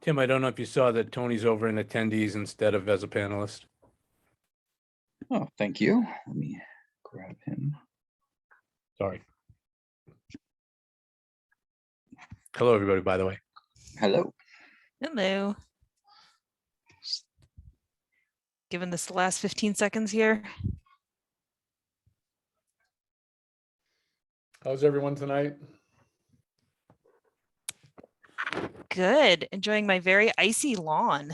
Tim, I don't know if you saw that Tony's over in attendees instead of as a panelist. Oh, thank you. Let me grab him. Sorry. Hello, everybody, by the way. Hello. Hello. Just giving this the last 15 seconds here. How's everyone tonight? Good. Enjoying my very icy lawn.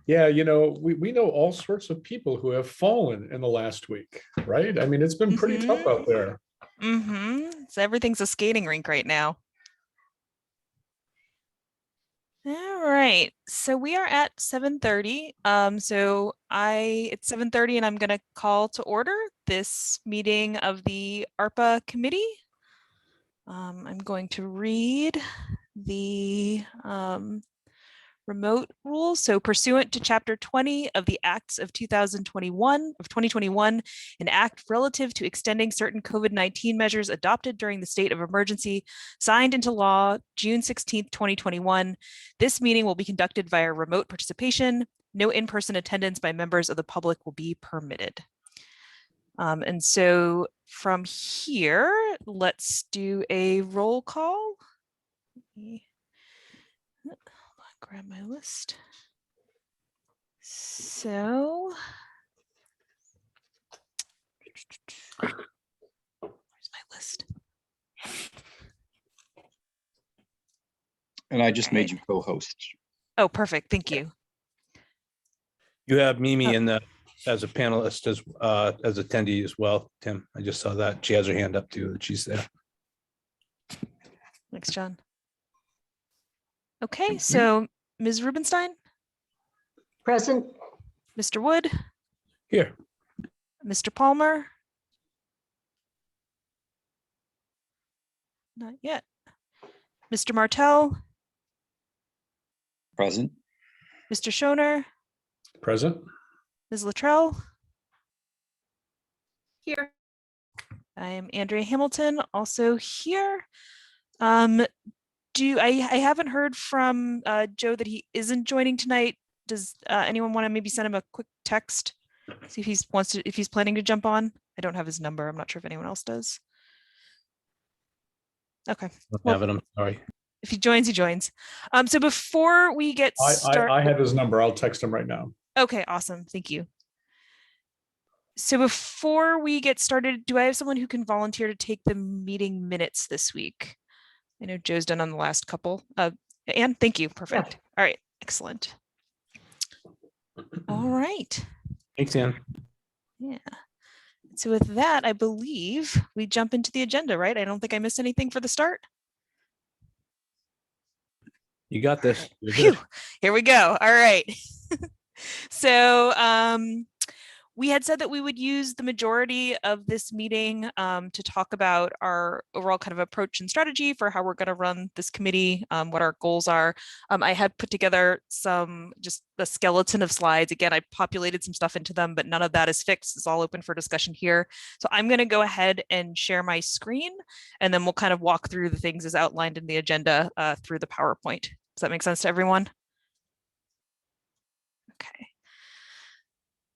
Yeah, you know, we know all sorts of people who have fallen in the last week, right? I mean, it's been pretty tough out there. So everything's a skating rink right now. All right, so we are at 7:30. It's 7:30 and I'm going to call to order this meeting of the ARPA Committee. I'm going to read the remote rules. So pursuant to Chapter 20 of the Acts of 2021, an act relative to extending certain COVID-19 measures adopted during the state of emergency, signed into law June 16th, 2021. This meeting will be conducted via remote participation. No in-person attendance by members of the public will be permitted. And so from here, let's do a roll call. Grab my list. So where's my list? And I just made you co-host. Oh, perfect. Thank you. You have Mimi in the as a panelist as attendee as well, Tim. I just saw that. She has her hand up too, that she's there. Thanks, John. Okay, so Ms. Rubenstein? Present. Mr. Wood? Here. Mr. Palmer? Not yet. Mr. Martell? Present. Mr. Schoner? Present. Ms. Luttrell? Here. I am Andrea Hamilton, also here. I haven't heard from Joe that he isn't joining tonight. Does anyone want to maybe send him a quick text? See if he's planning to jump on. I don't have his number. I'm not sure if anyone else does. Okay. I'm sorry. If he joins, he joins. So before we get started, I have his number. I'll text him right now. Okay, awesome. Thank you. So before we get started, do I have someone who can volunteer to take the meeting minutes this week? I know Joe's done on the last couple. Anne, thank you. Perfect. Yeah. All right. Excellent. All right. Thanks, Anne. Yeah. So with that, I believe we jump into the agenda, right? I don't think I missed anything for the start. You got this. Phew. Here we go. All right. So we had said that we would use the majority of this meeting to talk about our overall kind of approach and strategy for how we're going to run this committee, what our goals are. I had put together just a skeleton of slides. Again, I populated some stuff into them, but none of that is fixed. It's all open for discussion here. So I'm going to go ahead and share my screen, and then we'll kind of walk through the things as outlined in the agenda through the PowerPoint. Does that make sense to everyone? Okay.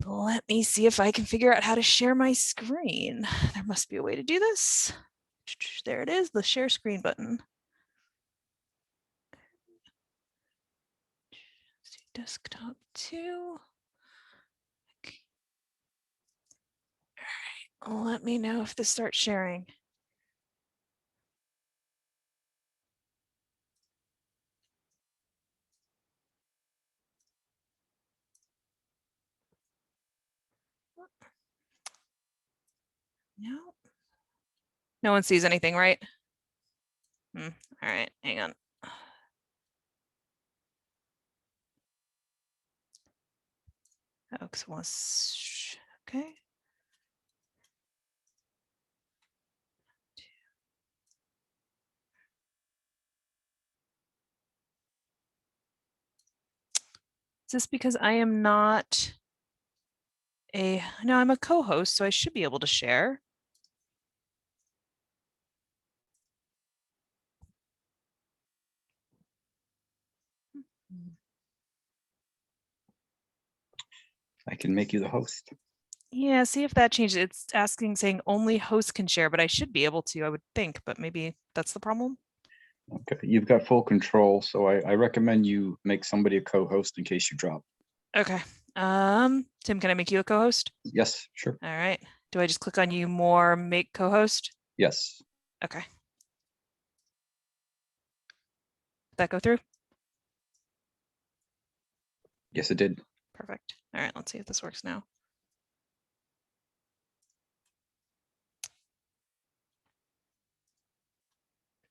Let me see if I can figure out how to share my screen. There must be a way to do this. There it is, the share screen button. Let's do desktop 2. Okay. All right, let me know if this starts sharing. No. No one sees anything, right? All right, hang on. Oh, okay. Is this because I am not no, I'm a co-host, so I should be able to share. I can make you the host. Yeah, see if that changes. It's asking, saying only host can share, but I should be able to, I would think, but maybe that's the problem. Okay, you've got full control, so I recommend you make somebody a co-host in case you drop. Okay. Tim, can I make you a co-host? Yes, sure. All right. Do I just click on you more, make co-host? Yes. Okay. Did that go through? Yes, it did. Perfect. All right, let's see if this works now.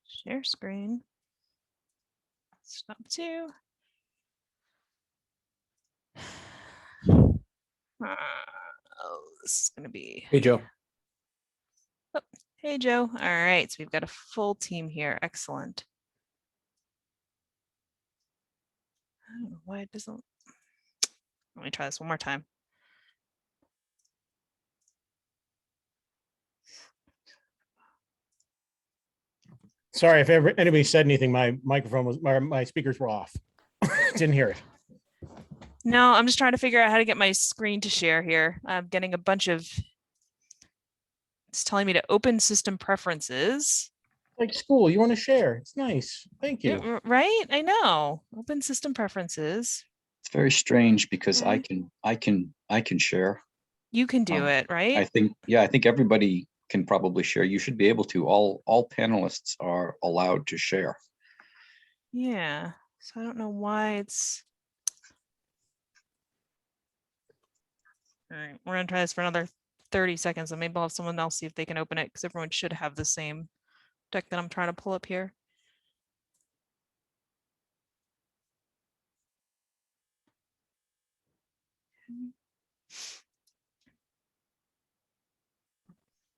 Share screen. Stop two. Oh, this is gonna be. Hey, Joe. Oh, hey, Joe. All right, so we've got a full team here. Excellent. I don't know why it doesn't. Let me try this one more time. Sorry, if ever anybody said anything, my microphone was, my speakers were off. Didn't hear it. No, I'm just trying to figure out how to get my screen to share here. I'm getting a bunch of. It's telling me to open system preferences. Like school, you want to share. It's nice. Thank you. Yeah, right? I know. Open system preferences. It's very strange because I Okay. can share. You can do it, I right? think, yeah, I think everybody can probably share. You should be able to. All panelists are allowed to share. Yeah. So I don't know why it's. All right, we're gonna try this for another 30 seconds and maybe I'll have someone else see if they can open it because everyone should have the same deck that I'm trying to pull up here.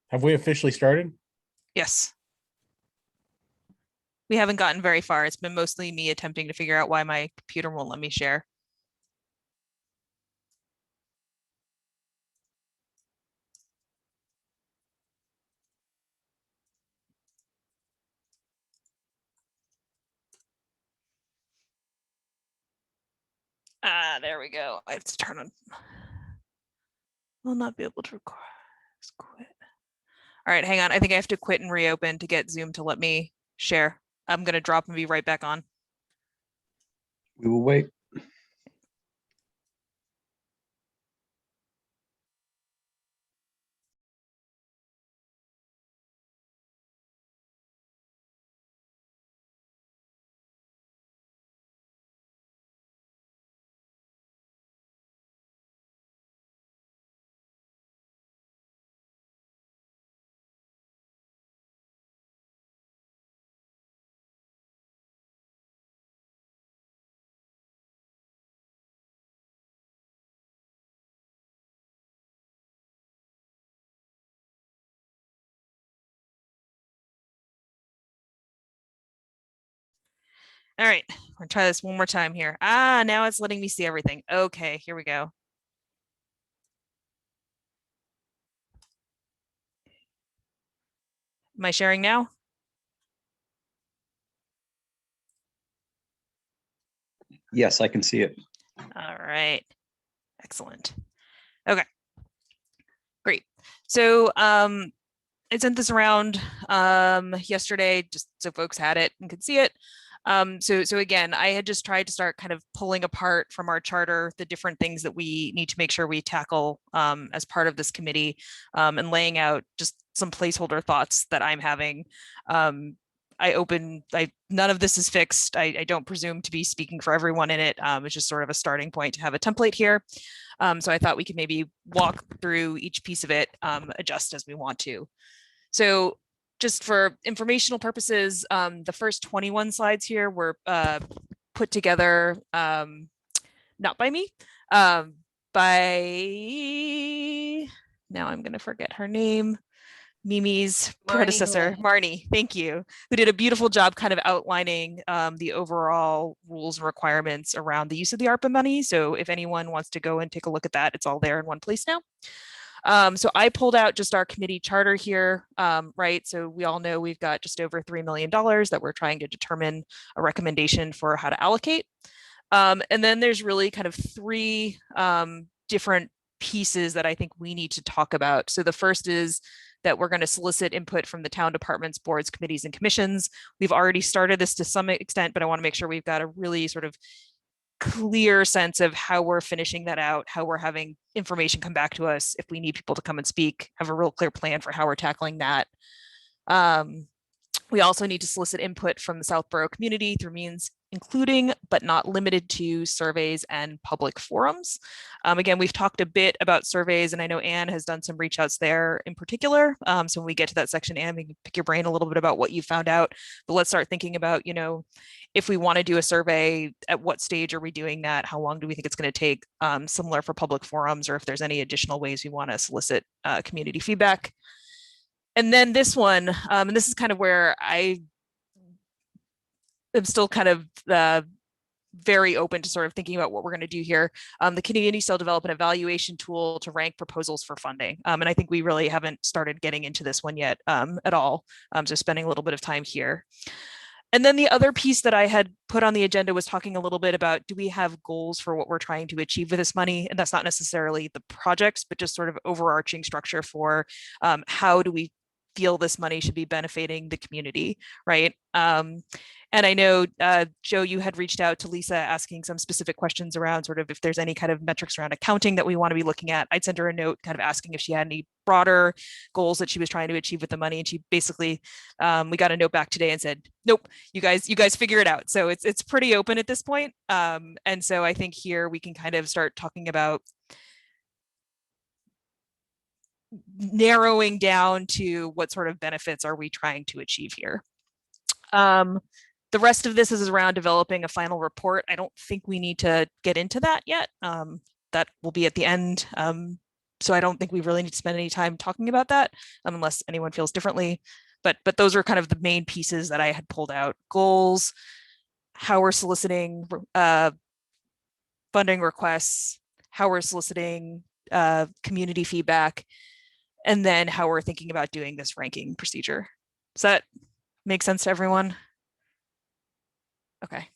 Have we officially started? Yes. We haven't gotten very far. It's been mostly me attempting to figure out why my computer won't let me share. Ah, there we go. I have to turn on. Will not be able to record. Just quit. All right, hang on. I think I have to quit and reopen to get Zoom to let me share. I'm gonna drop and be right back on. We will wait. All right, we're gonna try this one more time here. Ah, now it's letting me see everything. Okay, here we go. Am I sharing now? Yes, I can see it. All right, excellent. Okay, great. So I sent this around yesterday just so folks had it and could see it. So again, I had just tried to start kind of pulling apart from our charter the different things that we need to make sure we tackle as part of this committee, and laying out just some placeholder thoughts that I'm having. None of this is fixed. I don't presume to be speaking for everyone in it. It's just sort of a starting point to have a template here. So I thought we could maybe walk through each piece of it, adjust as we want to. So just for informational purposes, the first 21 slides here were put together, not by me, by, now I'm going to forget her name, Mimi's predecessor, Marnie, thank you, who did a beautiful job kind of outlining the overall rules and requirements around the use of the ARPA money. So if anyone wants to go and take a look at that, it's all there in one place now. So I pulled out just our committee charter here, right? So we all know we've got just over $3 million that we're trying to determine a recommendation for how to allocate. And then there's really kind of three different pieces that I think we need to talk about. So the first is that we're going to solicit input from the town departments, boards, committees, and commissions. We've already started this to some extent, but I want to make sure we've got a really sort of clear sense of how we're finishing that out, how we're having information come back to us. If we need people to come and speak, have a real clear plan for how we're tackling that. We also need to solicit input from the Southborough community through means including but not limited to surveys and public forums. Again, we've talked a bit about surveys, and I know Anne has done some reach outs there in particular. So when we get to that section, Anne, we can pick your brain a little bit about what you found out. But let's start thinking about, you know, if we want to do a survey, at what stage are we doing that? How long do we think it's going to take? Similar for public forums, or if there's any additional ways we want to solicit community feedback. And then this one, and this is kind of where I am still kind of very open to sort of thinking about what we're going to do here. The community shall develop an evaluation tool to rank proposals for funding. And I think we really haven't started getting into this one yet at all. So spending a little bit of time here. And then the other piece that I had put on the agenda was talking a little bit about, do we have goals for what we're trying to achieve with this money? And that's not necessarily the projects, but just sort of overarching structure for how do we feel this money should be benefiting the community, right? And I know, Joe, you had reached out to Lisa asking some specific questions around sort of if there's any kind of metrics around accounting that we want to be looking at. I'd sent her a note kind of asking if she had any broader goals that she was trying to achieve with the money. And she basically, we got a note back today and said, nope, you guys figure it out. So it's pretty open at this point. And so I think here we can kind of start talking about narrowing down to what sort of benefits are we trying to achieve here. The rest of this is around developing a final report. I don't think we need to get into that yet. That will be at the end. So I don't think we really need to spend any time talking about that unless anyone feels differently. But those are kind of the main pieces that I had pulled out. Goals, how we're soliciting funding requests, how we're soliciting community feedback, and then how we're thinking about doing this ranking procedure. Does that make sense to everyone? Okay.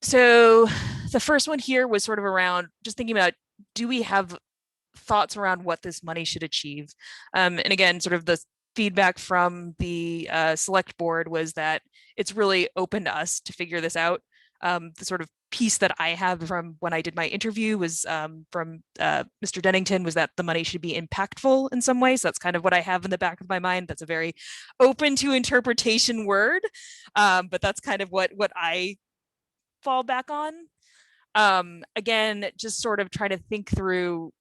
So the first one here was sort of around just thinking about, do we have thoughts around what this money should achieve? And again, sort of the feedback from the select board was that it's really open to us to figure this out. The sort of piece that I have from when I did my interview was from Mr. Dennington, was that the money should be impactful in some way. So that's kind of what I have in the back of my mind. That's a very open to interpretation word, but that's kind of what I fall back on. Again, just sort of try to think through,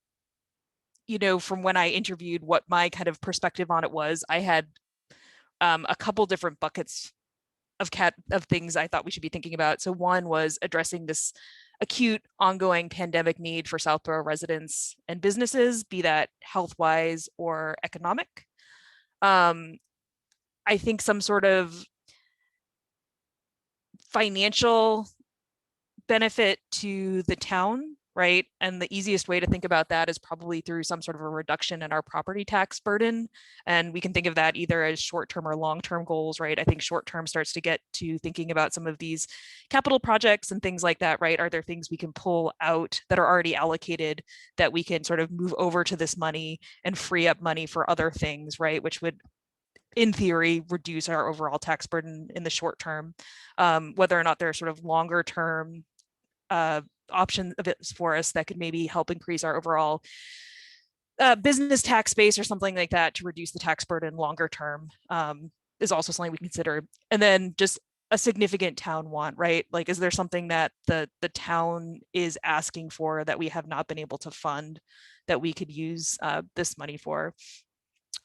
you know, from when I interviewed, what my kind of perspective on it was. I had a couple different buckets of things I thought we should be thinking about. So one was addressing this acute ongoing pandemic need for Southborough residents and businesses, be that health-wise or economic. I think some sort of financial benefit to the town, right? And the easiest way to think about that is probably through some sort of a reduction in our property tax burden. And we can think of that either as short-term or long-term goals, right? I think short-term starts to get to thinking about some of these capital projects and things like that, right? Are there things we can pull out that are already allocated that we can sort of move over to this money and free up money for other things, right? Which would, in theory, reduce our overall tax burden in the short term. Whether or not there are sort of longer term options for us that could maybe help increase our overall business tax base or something like that to reduce the tax burden longer term is also something we consider. And then just a significant town want, right? Like, is there something that the town is asking for that we have not been able to fund that we could use this money for?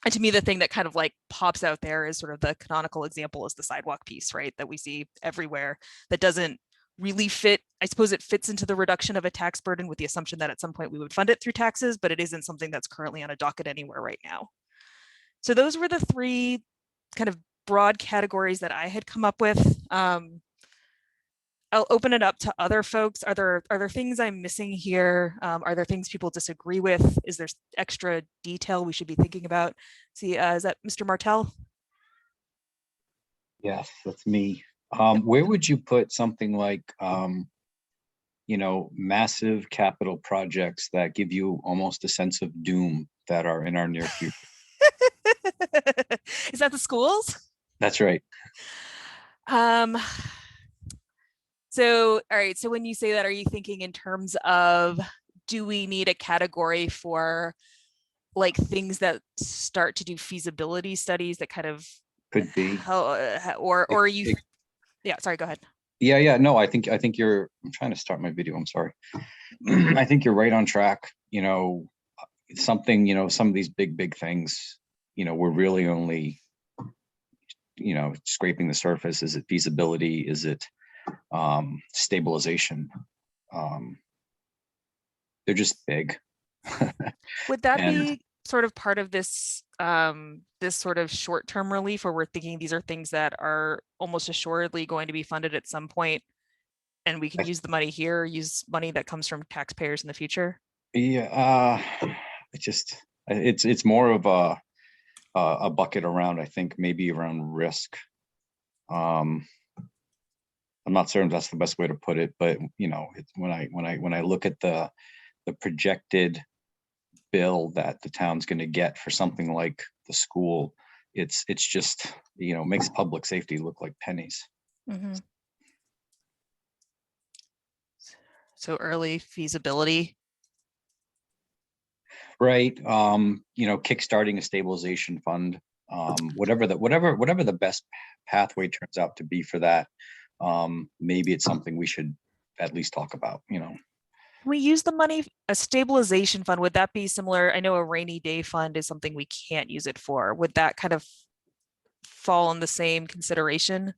And to me, the thing that kind of like pops out there is sort of the canonical example is the sidewalk piece, right? That we see everywhere that doesn't really fit. I suppose it fits into the reduction of a tax burden with the assumption that at some point we would fund it through taxes, but it isn't something that's currently on a docket anywhere right now. So those were the three kind of broad categories that I had come up with. I'll open it up to other folks. Are there things I'm missing here? Are there things people disagree with? Is there extra detail we should be thinking about? See, is that Mr. Martell? Yes, that's me. Where would you put something like, massive capital projects that give you almost a sense of doom that are in our near future? Is that the schools? That's right. Um, so, all right. So when you say that, are you thinking in terms of, do we need a category for like things that start to do feasibility studies that kind of Could be. or are you, It- yeah, sorry, go ahead. Yeah. No, I think you're, I'm trying to start my video. I'm sorry. I think you're right on track. Something, some of these big things, we're really only, scraping the surface. Is it feasibility? Is it stabilization? They're just big. Would that And- be sort of part of this this sort of short-term relief, or we're thinking these are things that are almost assuredly going to be funded at some point, and we can use the money here, use money that comes from taxpayers in the future? Yeah, it's more of a bucket around, I think maybe around risk. I'm not certain that's the best way to put it, but it's when I look at the projected bill that the town's going to get for something like the school, it's just makes public safety look like pennies. Mhm. So early feasibility. Right. Kickstarting a stabilization fund, whatever the best pathway turns out to be for that. Maybe it's something we should at least talk about. Can we use the money, a stabilization fund? Would that be similar? I know a rainy day fund is something we can't use it for. Would that kind of fall in the same consideration?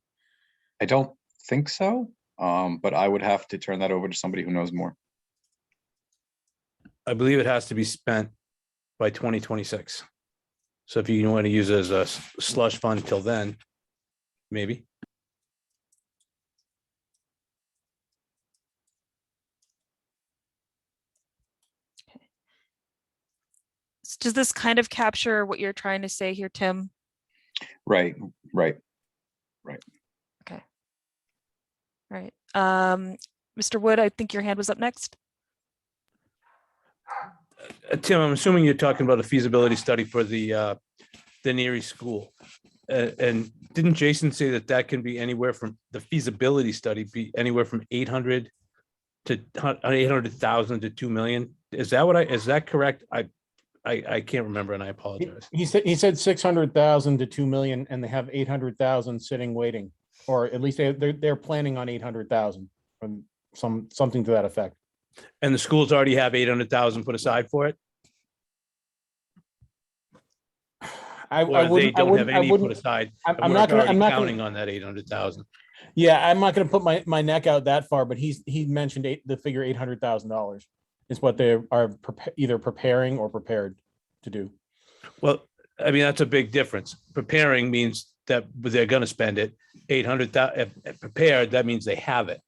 I don't think so. But I would have to turn that over to somebody who knows more. I believe it has to be spent by 2026. So if you want to use it as a slush fund till then, maybe. Does this kind of capture what you're trying to say here, Tim? Right. All right. Mr. Wood, I think your hand was up next. Tim, I'm assuming you're talking about a feasibility study for the Neary School. And didn't Jason say that can be anywhere from, the feasibility study be anywhere from 800 to 800,000 to 2 million? Is that correct? I can't remember and I apologize. He said 600,000 to 2 million, and they have 800,000 sitting waiting, or at least they're planning on 800,000, something to that effect. And the schools already have 800,000 put aside for it? I Or they wouldn't. don't have any put wouldn't. aside? I'm We're not gonna. already I'm not counting gonna. on that 800,000. Yeah, I'm not gonna put my neck out that far, but he mentioned the figure $800,000 is what they are either preparing or prepared to do. Well, I mean, that's a big difference. Preparing means that they're going to spend it. 800,000 prepared, that means they have it.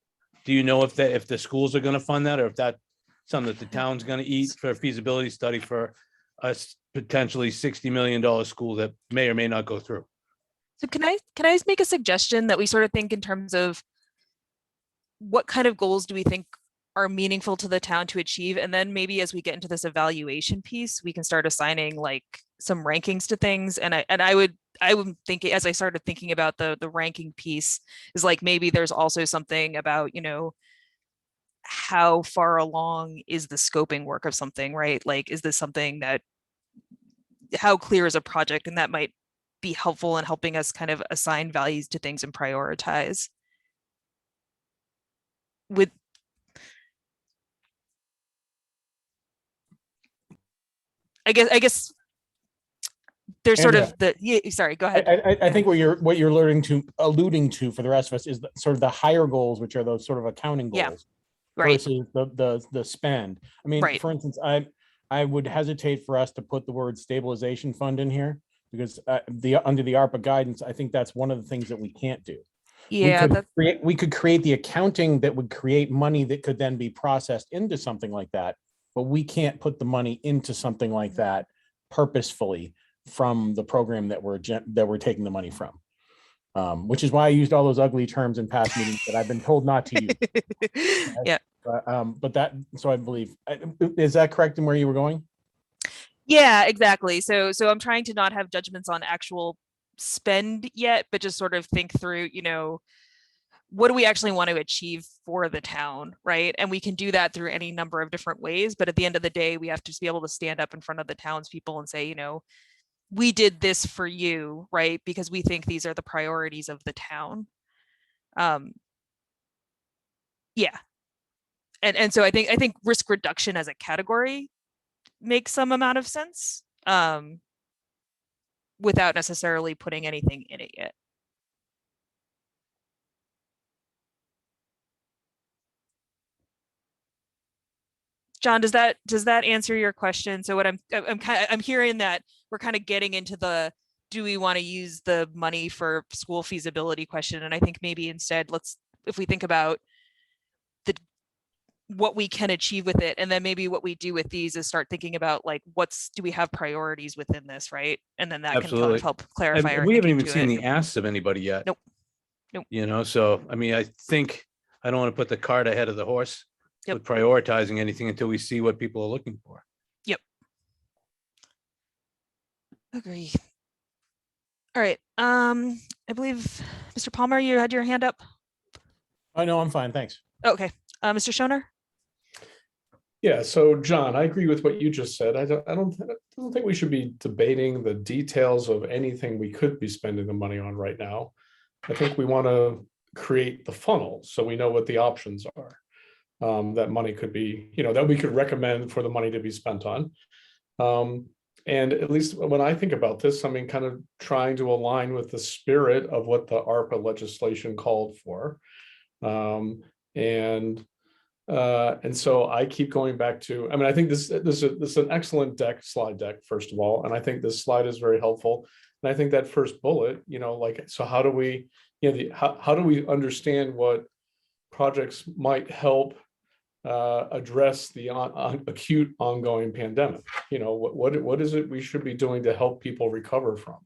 Do you know if the schools are going to fund that, or if that's something that the town's going to eat for a feasibility study for a potentially $60 million school that may or may not go through? So can I make a suggestion that we sort of think in terms of what kind of goals do we think are meaningful to the town to achieve? And then maybe as we get into this evaluation piece, we can start assigning like some rankings to things. And I would think, as I started thinking about the ranking piece, is like maybe there's also something about, how far along is the scoping work of something, right? Like, is this something that, how clear is a project? And that might be helpful in helping us kind of assign values to things and prioritize. With I guess there's sort of sorry, go ahead. I think what you're alluding to for the rest of us is sort of the higher goals, which are those sort of accounting goals. Yeah, right. Versus the spend. I mean, Right. for instance, I would hesitate for us to put the word stabilization fund in here, because under the ARPA guidance, I think that's one of the things that we can't do. Yeah, We could create the accounting that would create money that could then be processed into something like that, but we can't put the money into something like that purposefully from the program that we're taking the money from. Which is why I used all those ugly terms in past meetings that I've been told not to use. Yeah. But that, so I believe, is that correct in where you were going? Yeah, exactly. So I'm trying to not have judgments on actual spend yet, but just sort of think through, what do we actually want to achieve for the town, right? And we can do that through any number of different ways, but at the end of the day, we have to be able to stand up in front of the townspeople and say, we did this for you, right? Because we think these are the priorities of the town. Yeah. And so I think risk reduction as a category makes some amount of sense, without necessarily putting anything in it yet. John, does that answer your question? So what I'm hearing that we're kind of getting into the, do we want to use the money for school feasibility question? And I think maybe instead, if we think about what we can achieve with it, and then maybe what we do with these is start thinking about like, do we have priorities within this, right? And then that can kind Absolutely. of help clarify And our we haven't thinking even to seen it. the asks of anybody yet. Nope. So, I mean, I think I don't want to put the cart ahead of the horse Yep. with prioritizing anything until we see what people are looking for. Yep. Agree. All right. I believe Mr. Palmer, you had your hand up. Oh, no, I'm fine. Thanks. Okay. Mr. Schoner? Yeah, so John, I agree with what you just said. I don't think we should be debating the details of anything we could be spending the money on right now. I think we want to create the funnel so we know what the options are. That money could be, that we could recommend for the money to be spent on. And at least when I think about this, I mean, kind of trying to align with the spirit of what the ARPA legislation called for. And so I keep going back to, I mean, I think this is an excellent slide deck, first of all. And I think this slide is very helpful. And I think that first bullet, so how do we, how do we understand what projects might help address the acute ongoing pandemic? What is it we should be doing to help people recover from?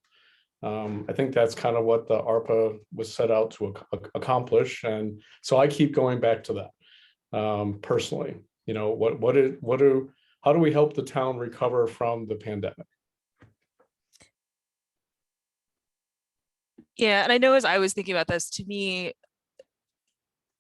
I think that's kind of what the ARPA was set out to accomplish. And so I keep going back to that. Personally, how do we help the town recover from the pandemic? Yeah, and I know as I was thinking about this, to me,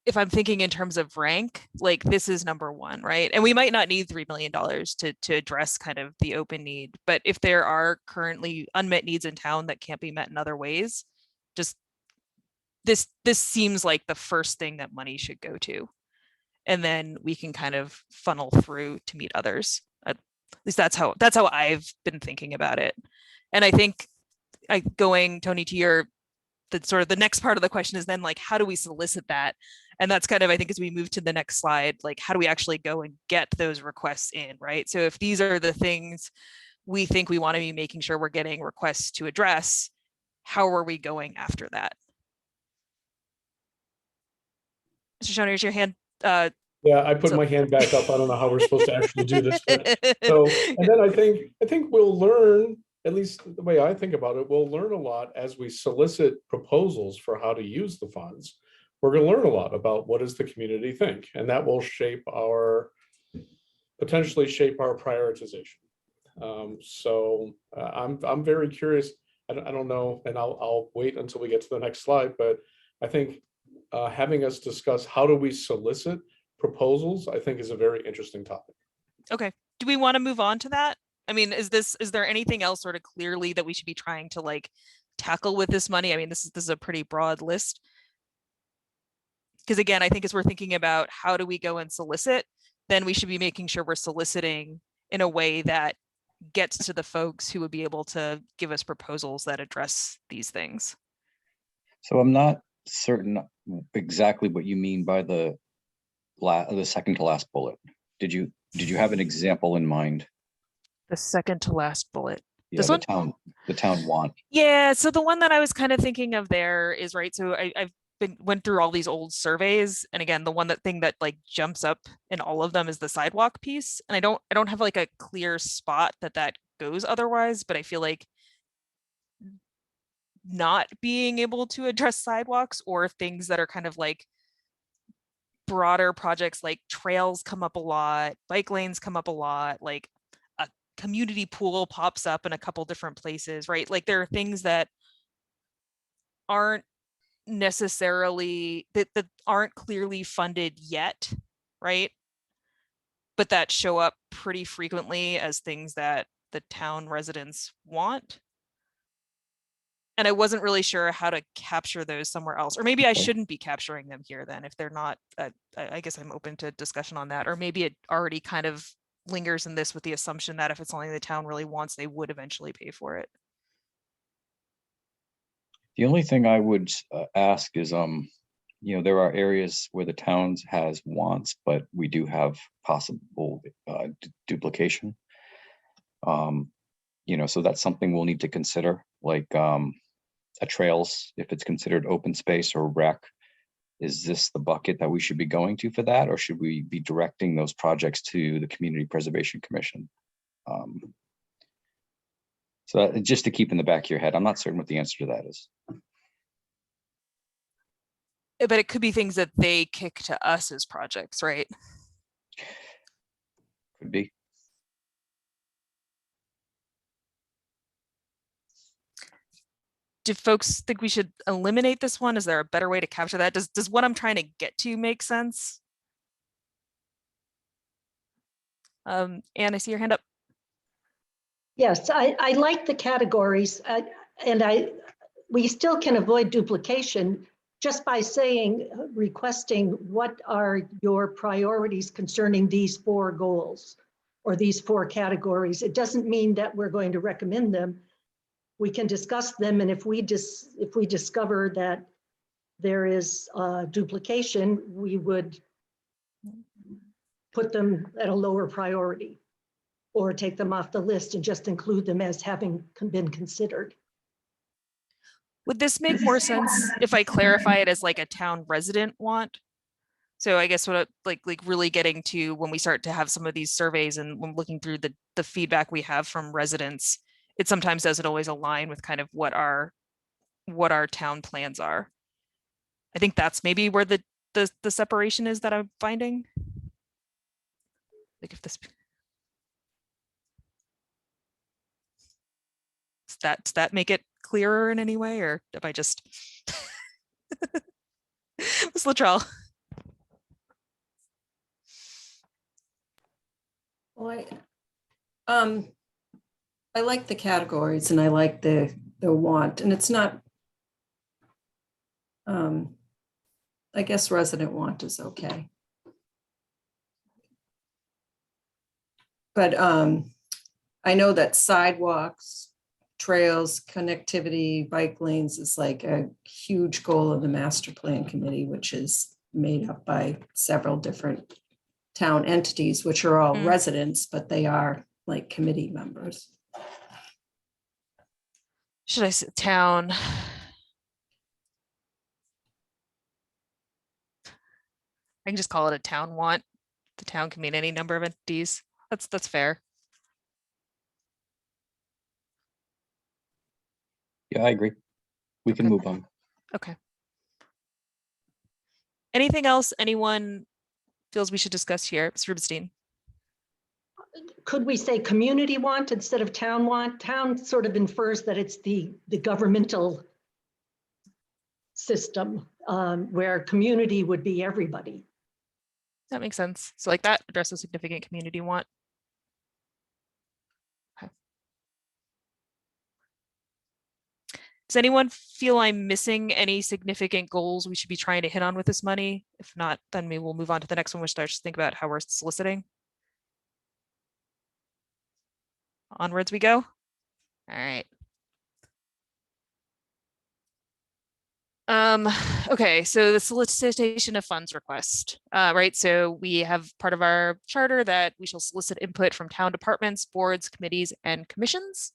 if I'm thinking in terms of rank, like this is number one, right? And we might not need $3 million to address kind of the open need, but if there are currently unmet needs in town that can't be met in other ways, just this seems like the first thing that money should go to. And then we can kind of funnel through to meet others. At least that's how I've been thinking about it. And I think going, Tony, to the next part of the question is then like, how do we solicit that? And that's kind of, I think, as we move to the next slide, like, how do we actually go and get those requests in, right? So if these are the things we think we want to be making sure we're getting requests to address, how are we going after that? Mr. Schoner, is your hand? Yeah, I put my hand back up. I don't know how we're supposed to actually do this. And then I think we'll learn, at least the way I think about it, we'll learn a lot as we solicit proposals for how to use the funds. We're going to learn a lot about what does the community think, and that will potentially shape our prioritization. I'm very curious. I don't know, and I'll wait until we get to the next slide, but I think having us discuss how do we solicit proposals, I think, is a very interesting topic. Okay. Do we want to move on to that? I mean, is there anything else sort of clearly that we should be trying to like tackle with this money? I mean, this is a pretty broad list. Because again, I think as we're thinking about how do we go and solicit, then we should be making sure we're soliciting in a way that gets to the folks who would be able to give us proposals that address these things. So I'm not certain exactly what you mean by the second to last bullet. Did you have an example in mind? The second to last bullet. Yeah, This one? the town want. Yeah, so the one that I was kind of thinking of there is, right, so I've went through all these old surveys, and again, the thing that like jumps up in all of them is the sidewalk piece, and I don't have like a clear spot that goes otherwise, but I feel like not being able to address sidewalks, or things that are kind of like broader projects, like trails come up a lot, bike lanes come up a lot, like a community pool pops up in a couple different places, right? Like there are things that aren't necessarily that aren't clearly funded yet, right? But that show up pretty frequently as things that the town residents want. And I wasn't really sure how to capture those somewhere else, or maybe I shouldn't be capturing them here then if they're not. I guess I'm open to discussion on that, or maybe it already kind of lingers in this with the assumption that if it's something the town really wants, they would eventually pay for it. The only thing I would ask is, there are areas where the towns has wants, but we do have possible duplication. So that's something we'll need to consider, like a trails, if it's considered open space or rec. Is this the bucket that we should be going to for that, or should we be directing those projects to the Community Preservation Commission? So just to keep in the back of your head, I'm not certain what the answer to that is. But it could be things that they kick to us as projects, right? Could be. Do folks think we should eliminate this one? Is there a better way to capture that? Does what I'm trying to get to make sense? Anne, I see your hand up. Yes, I like the categories, and we still can avoid duplication just by saying, requesting what are your priorities concerning these 4 goals or these 4 categories. It doesn't mean that we're going to recommend them. We can discuss them, and if we discover that there is duplication, we would put them at a lower priority or take them off the list and just include them as having been considered. Would this make more sense if I clarify it as like a town resident want? So I guess what like really getting to when we start to have some of these surveys and when looking through the feedback we have from residents, it sometimes doesn't always align with kind of what our town plans are. I think that's maybe where the separation is that I'm finding. Like if this does that make it clearer in any way, or am I just Ms. Luttrell? Well, I like the categories and I like the want, and it's not, I guess resident want is okay. But I know that sidewalks, trails, connectivity, bike lanes is like a huge goal of the master plan committee, which is made up by several different town entities, which are all residents, but they are like committee members. Should I say town? I can just call it a town want. The town can mean any number of entities. That's fair. Yeah, I agree. We can Okay. move on. Okay. Anything else anyone feels we should discuss here? Mr. Rubenstein. Could we say community want instead of town want? Town sort of infers that it's the governmental system, where community would be everybody. That makes sense. So like that addresses significant community want. Okay. Does anyone feel I'm missing any significant goals we should be trying to hit on with this money? If not, then maybe we'll move on to the next one, which starts to think about how we're soliciting. Onwards we go. All right. Okay, so the solicitation of funds request, right? So we have part of our charter that we shall solicit input from town departments, boards, committees, and commissions.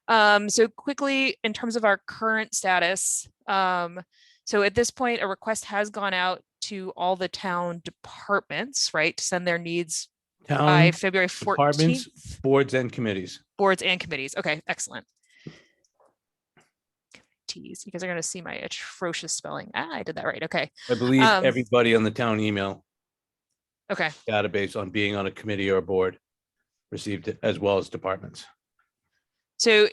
So quickly, in terms of our current status, so at this point, a request has gone out to all the town departments, right, to send their needs by Town February 14th. departments, boards and committees. Boards and committees. Okay, excellent. T's. You guys are going to see my atrocious spelling. I did that right. Okay. I believe Um, everybody on the town email Okay. database on being on a committee or a board received it, as well as departments. So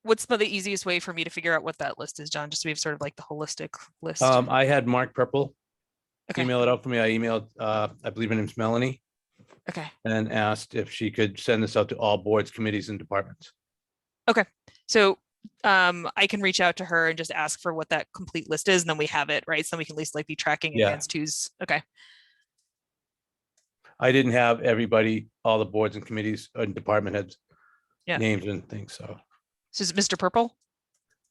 what's the easiest way for me to figure out what that list is, John? Just so we have sort of like the holistic list. I had Mark Purple Okay. email it out for me. I emailed, I believe her name's Melanie, Okay. and asked if she could send this out to all boards, committees, and departments. Okay. So I can reach out to her and just ask for what that complete list is, and then we have it, right? So we can at least like be tracking Yeah. against who's okay. I didn't have everybody, all the boards and committees and department heads Yeah. names and things. So So is it Mr. Purple?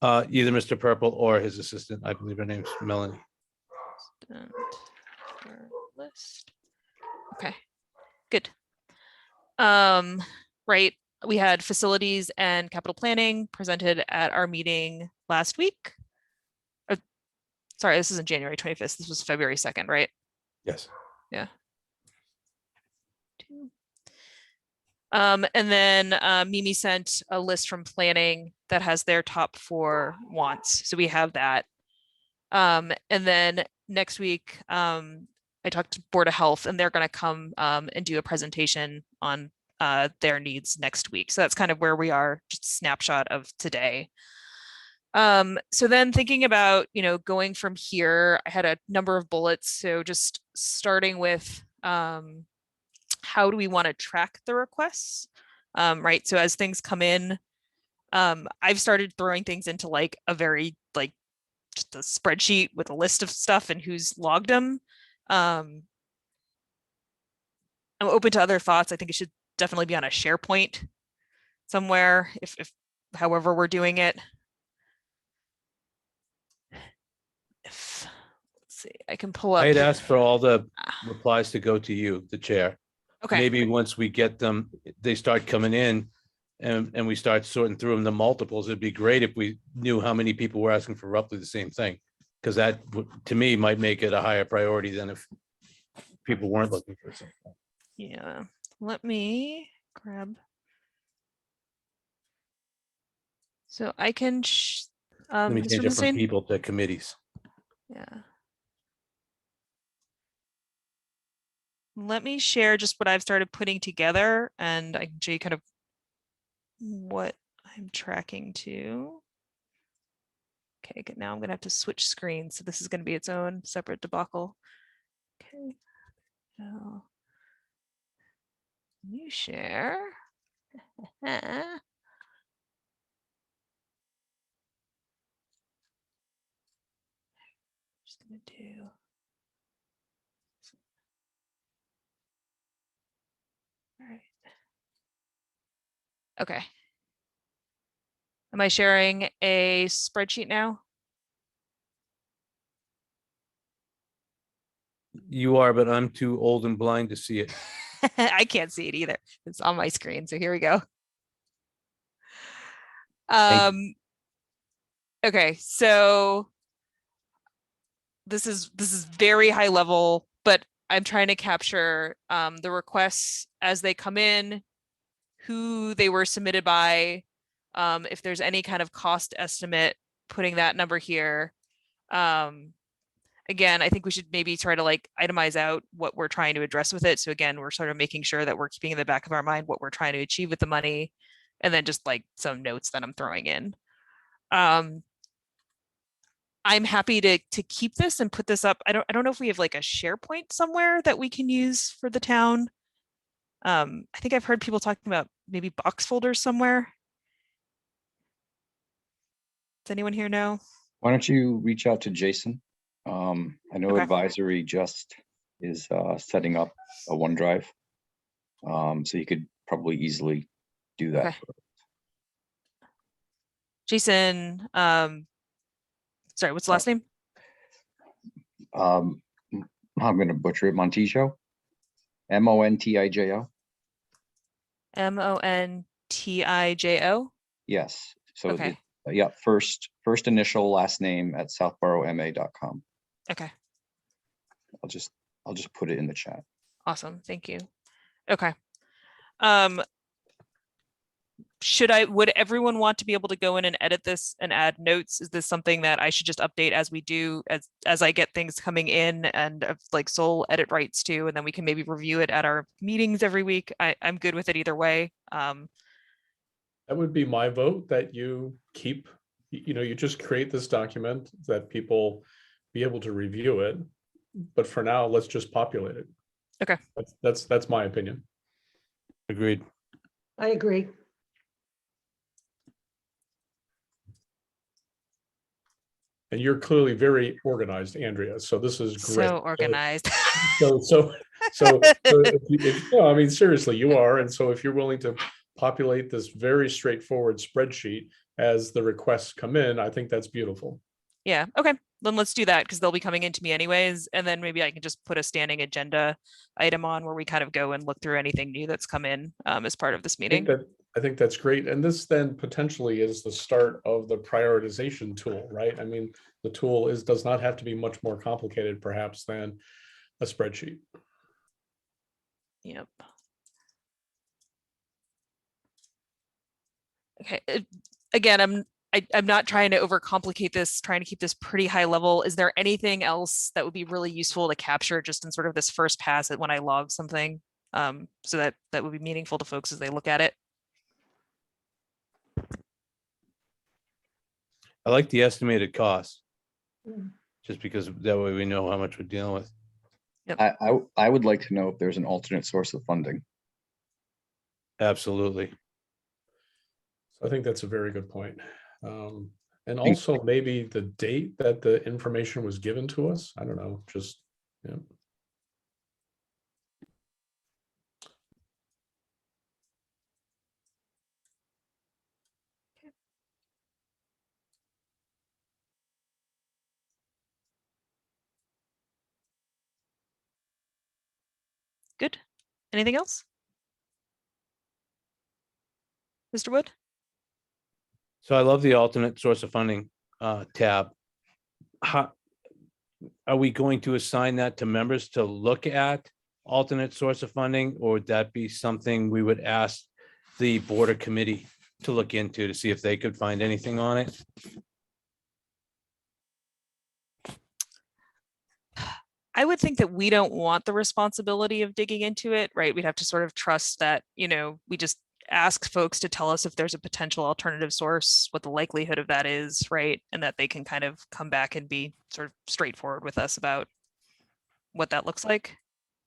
either Mr. Purple or his assistant, I believe her name's Melanie. List. Okay, good. Right. We had facilities and capital planning presented at our meeting last week. Sorry, this isn't January 25th. This was February 2nd, right? Yes. And then Mimi sent a list from planning that has their top 4 wants. So we have that. And then next week, I talked to Board of Health, and they're going to come and do a presentation on their needs next week. So that's kind of where we are, just a snapshot of today. So then thinking about, going from here, I had a number of bullets. So just starting with how do we want to track the requests, right? So as things come in, I've started throwing things into like a very just a spreadsheet with a list of stuff and who's logged them. I'm open to other thoughts. I think it should definitely be on a SharePoint somewhere, if however we're doing it. Let's see, I can pull up. I had asked for all the replies to go to you, the chair. Okay. Maybe once we get them, they start coming in and we start sorting through them, the multiples. It'd be great if we knew how many people were asking for roughly the same thing. Because that, to me, might make it a higher priority than if people weren't looking for something. Yeah, let me grab. So I can, Let me Mr. change it from Mustane? people to committees. Yeah. Let me share just what I've started putting together, and I can show you kind of what I'm tracking to. Okay, good. Now I'm gonna have to switch screens. So this is gonna be its own separate debacle. Okay. Now, you share. Just gonna do. All right. Okay. Am I sharing a spreadsheet now? You are, but I'm too old and blind to see it. I can't see it either. It's on my screen. So here we go. Thank Okay, so this is very high level, but I'm trying to capture the requests as they come in, who they were submitted by, if there's any kind of cost estimate, putting that number here. Again, I think we should maybe try to like itemize out what we're trying to address with it. So again, we're sort of making sure that we're keeping in the back of our mind what we're trying to achieve with the money, and then just like some notes that I'm throwing in. I'm happy to keep this and put this up. I don't know if we have like a SharePoint somewhere that we can use for the town. I think I've heard people talking about maybe box folders somewhere. Does anyone here know? Why don't you reach out to Jason? I know Okay. advisory just is setting up a OneDrive. So you could probably easily do that. Okay. Jason, sorry, what's the last name? I'm going to butcher it. Montijo, Montijo. Montijo. Yes. So Okay. yeah, first initial, last name at southboroughma.com. Okay. I'll just put it in the chat. Awesome. Thank you. Okay. would everyone want to be able to go in and edit this and add notes? Is this something that I should just update as we do, as I get things coming in and like sole edit rights to, and then we can maybe review it at our meetings every week? I'm good with it either way. That would be my vote, that you keep, you just create this document that people be able to review it. But for now, let's just populate it. Okay. That's my opinion. Agreed. I agree. And you're clearly very organized, Andrea. So this is great. So organized. So no, I mean, seriously, you are. And so if you're willing to populate this very straightforward spreadsheet as the requests come in, I think that's beautiful. Yeah. Okay. Then let's do that, because they'll be coming into me anyways. And then maybe I can just put a standing agenda item on where we kind of go and look through anything new that's come in as part of this meeting. I think that's great. And this then potentially is the start of the prioritization tool, right? I mean, the tool does not have to be much more complicated perhaps than a spreadsheet. Yep. Okay. Again, I'm not trying to overcomplicate this, trying to keep this pretty high level. Is there anything else that would be really useful to capture just in sort of this first pass at when I log something, so that would be meaningful to folks as they look at it? I like the estimated cost, Mm. just because that way we know how much we're dealing with. I would like to know if there's an alternate source of funding. Absolutely. So I think that's a very good point. And also maybe the date that the information was given to us. I don't know, just, yeah. Good. Anything else? Mr. Wood? So I love the alternate source of funding tab. How are we going to assign that to members to look at alternate source of funding, or would that be something we would ask the board or committee to look into to see if they could find anything on it? I would think that we don't want the responsibility of digging into it, right? We'd have to sort of trust that, we just ask folks to tell us if there's a potential alternative source, what the likelihood of that is, right? And that they can kind of come back and be sort of straightforward with us about what that looks like.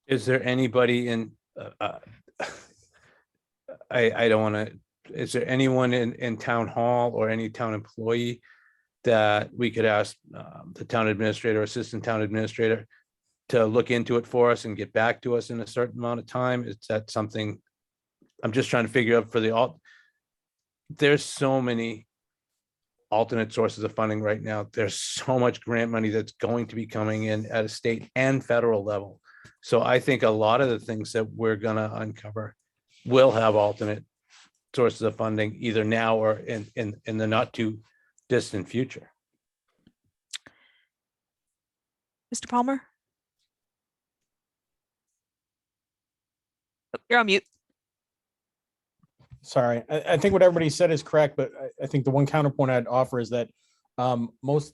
Is there anybody in, I don't want to, is there anyone in town hall or any town employee that we could ask the town administrator, assistant town administrator to look into it for us and get back to us in a certain amount of time? Is that something I'm just trying to figure out for the there's so many alternate sources of funding right now. There's so much grant money that's going to be coming in at a state and federal level. So I think a lot of the things that we're gonna uncover will have alternate sources of funding either now or in the not too distant future. Mr. Palmer? Oh, you're on mute. Sorry, I think what everybody said is correct, but I think the one counterpoint I'd offer is that a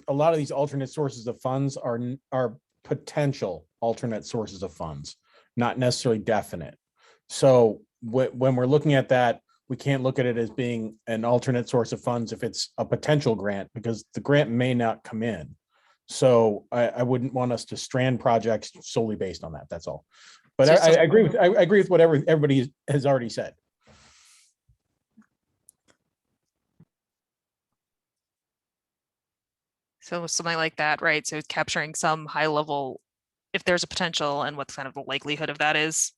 lot of these alternate sources of funds are potential alternate sources of funds, not necessarily definite. So when we're looking at that, we can't look at it as being an alternate source of funds if it's a potential grant, because the grant may not come in. So I wouldn't want us to strand projects solely based on that. That's all. But I agree with what everybody has already said. So something like that, right? So capturing some high level, if there's a potential and what kind of the likelihood of that is.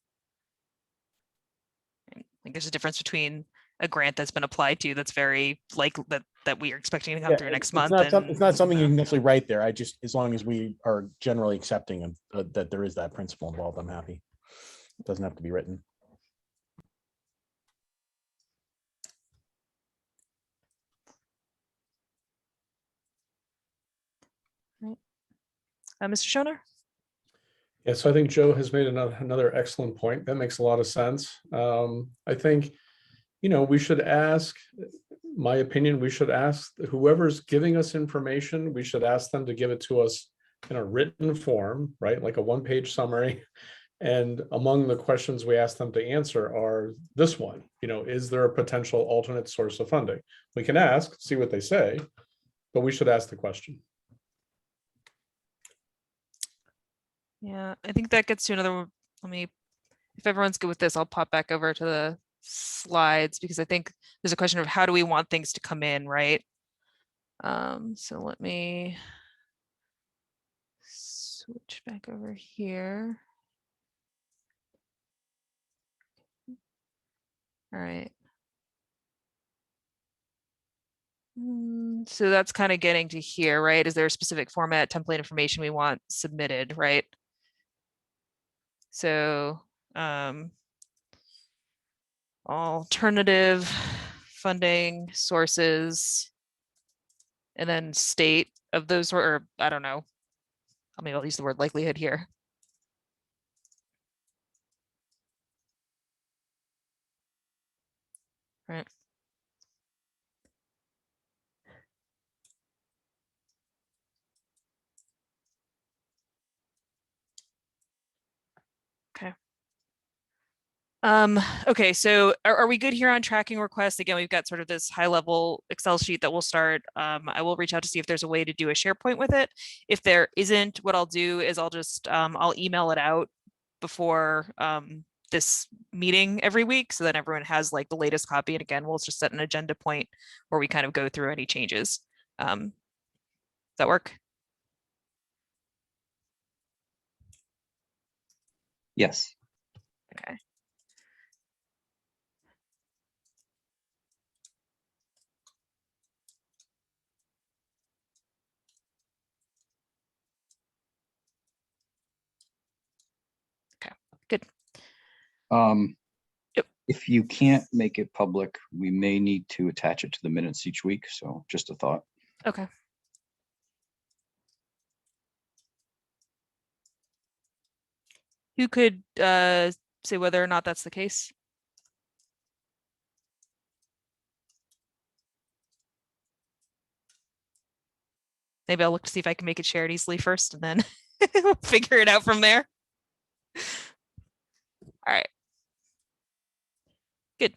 I think there's a difference between a grant that's been applied to that's very likely that we are expecting to come through next month. It's not something you can necessarily write there. As long as we are generally accepting of that there is that principle involved, I'm happy. It doesn't have to be written. Mr. Schoner? Yeah, so I think Joe has made another excellent point. That makes a lot of sense. I think we should ask, my opinion, we should ask whoever's giving us information, we should ask them to give it to us in a written form, right? Like a one-page summary. And among the questions we ask them to answer are this one, is there a potential alternate source of funding? We can ask, see what they say, but we should ask the question. Yeah, I think that gets to another, if everyone's good with this, I'll pop back over to the slides because I think there's a question of how do we want things to come in, right? So let me switch back over here. All right. So that's kind of getting to here, right? Is there a specific format, template information we want submitted, right? So alternative funding sources and then state of those, or I don't know. Maybe I'll use the word likelihood here. Right. Okay. Okay, so are we good here on tracking requests? Again, we've got sort of this high level Excel sheet that we'll start. I will reach out to see if there's a way to do a SharePoint with it. If there isn't, what I'll do is I'll just I'll email it out before this meeting every week so that everyone has like the latest copy. And again, we'll just set an agenda point where we kind of go through any changes. Does that work? Yes. Okay. Okay, good. Yep. If you can't make it public, we may need to attach it to the minutes each week. So just a thought. Okay. Who could say whether or not that's the case? Maybe I'll look to see if I can make it shared easily first and then we'll figure it out from there. All right. Good.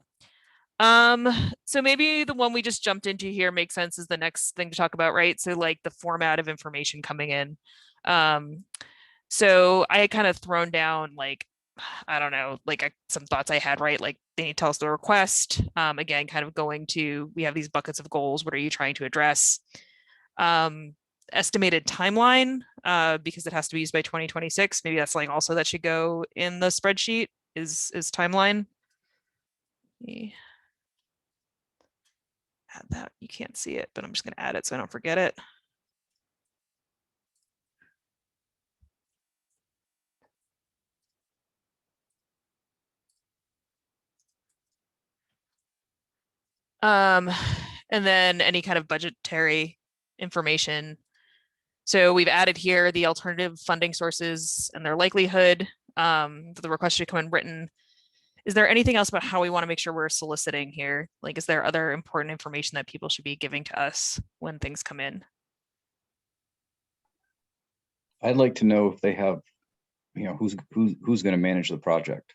So maybe the one we just jumped into here makes sense is the next thing to talk about, right? So like the format of information coming in. So I had kind of thrown down like, I don't know, like some thoughts I had, right? Like they need to tell us the request. Again, kind of going to, we have these buckets of goals. What are you trying to address? Estimated timeline, because it has to be used by 2026. Maybe that's something also that should go in the spreadsheet is timeline. Add that. You can't see it, but I'm just going to add it so I don't forget it. And then any kind of budgetary information. So we've added here the alternative funding sources and their likelihood. The request should come in written. Is there anything else about how we want to make sure we're soliciting here? Like, is there other important information that people should be giving to us when things come in? I'd like to know if they have, who's going to manage the project.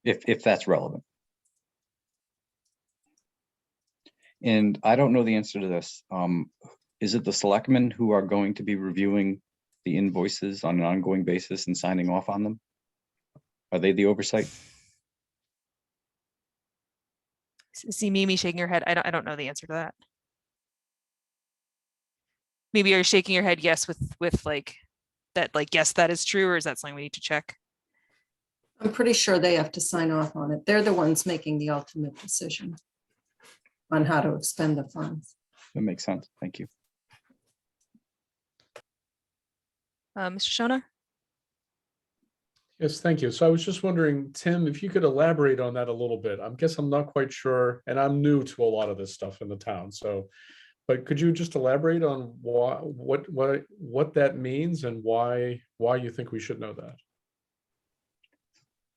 If that's relevant. And I don't know the answer to this. Is it the selectmen who are going to be reviewing the invoices on an ongoing basis and signing off on them? Are they the oversight? See Mimi shaking your head. I don't know the answer to that. Maybe you're shaking your head yes with like that, like yes, that is true, or is that something we need to check? I'm pretty sure they have to sign off on it. They're the ones making the ultimate decision on how to expend the funds. That makes sense. Thank you. Mr. Shona? Yes, thank you. So I was just wondering, Tim, if you could elaborate on that a little bit. I guess I'm not quite sure, and I'm new to a lot of this stuff in the town. So, but could you just elaborate on what that means and why you think we should know that?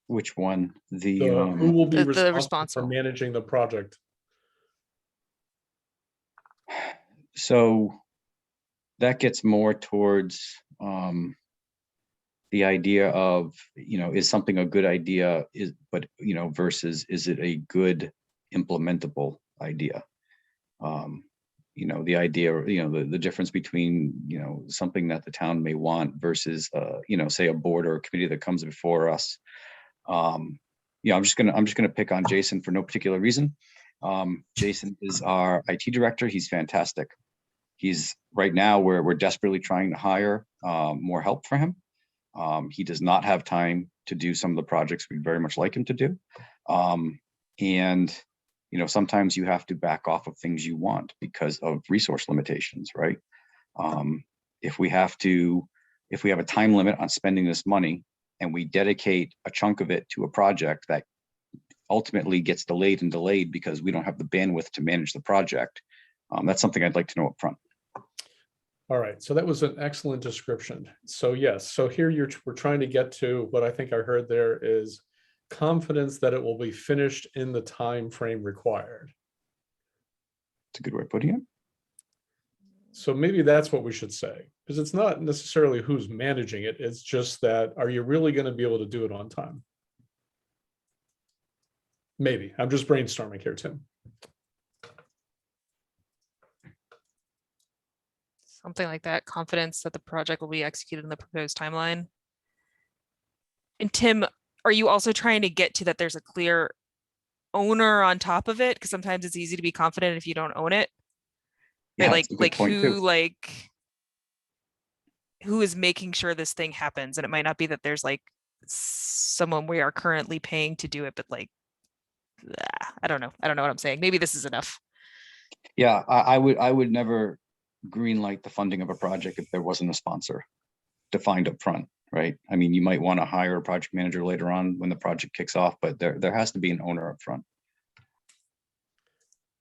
Which one? Who will be The responsible for responsible. managing the project? So that gets more towards the idea of, is something a good idea versus is it a good implementable idea? The idea, the difference between, something that the town may want versus, say a board or a committee that comes before us. I'm just gonna pick on Jason for no particular reason. Jason is our IT director. He's fantastic. He's right now we're desperately trying to hire more help for him. He does not have time to do some of the projects we'd very much like him to do. And sometimes you have to back off of things you want because of resource limitations, right? If we have a time limit on spending this money and we dedicate a chunk of it to a project that ultimately gets delayed because we don't have the bandwidth to manage the project, that's something I'd like to know up front. All right, so that was an excellent description. So yes, so here we're trying to get to what I think I heard there is confidence that it will be finished in the time frame required. It's a good way of putting it. So maybe that's what we should say, because it's not necessarily who's managing it. It's just that, are you really going to be able to do it on time? Maybe. I'm just brainstorming here, Tim. Something like that, confidence that the project will be executed in the proposed timeline. And Tim, are you also trying to get to that there's a clear owner on top of it? Because sometimes it's easy to be confident if you don't own it. Yeah, Right? that's a good point, too. Who is making sure this thing happens? And it might not be that there's like someone we are currently paying to do it, but like, I don't know. I don't know what I'm saying. Maybe this is enough. Yeah, I would never green light the funding of a project if there wasn't a sponsor defined up front, right? I mean, you might want to hire a project manager later on when the project kicks off, but there has to be an owner up front.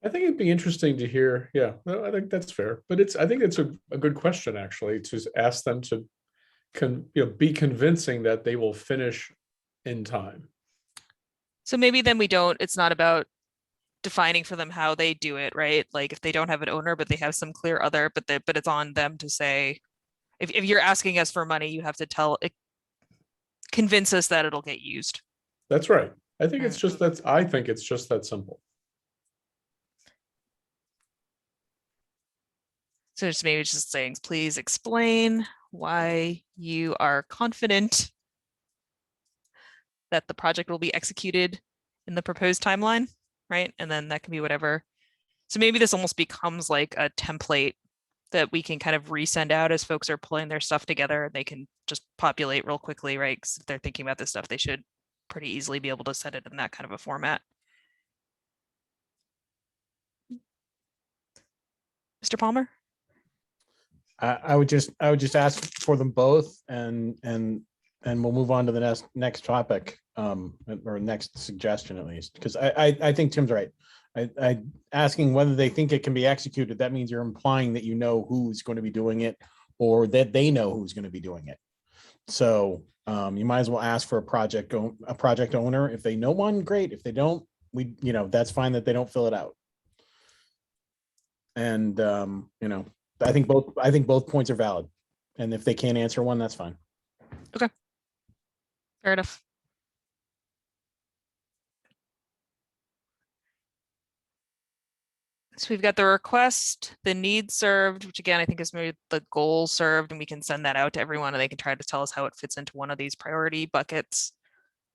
I think it'd be interesting to hear. Yeah, no, I think that's fair. But I think it's a good question, actually, to ask them to be convincing that they will finish in time. So maybe then it's not about defining for them how they do it, right? Like if they don't have an owner, but they have some clear other, but it's on them to say, if you're asking us for money, you have to convince us that it'll get used. That's right. I think it's just that simple. So it's maybe just saying, please explain why you are confident that the project will be executed in the proposed timeline, right? And then that can be whatever. So maybe this almost becomes like a template that we can kind of resend out as folks are pulling their stuff together. They can just populate real quickly, right? Because if they're thinking about this stuff, they should pretty easily be able to send it in that kind of a format. Mr. Palmer? I would just ask for them both, and we'll move on to the next topic, or next suggestion at least, because I think Tim's right. I asking whether they think it can be executed, that means you're implying that you know who's going to be doing it, or that they know who's going to be doing it. So you might as well ask for a project owner. If they know one, great. If they don't, that's fine that they don't fill it out. And I think both points are valid. And if they can't answer one, that's fine. Okay. Fair enough. So we've got the request, the need served, which again, I think is maybe the goal served, and we can send that out to everyone and they can try to tell us how it fits into one of these priority buckets.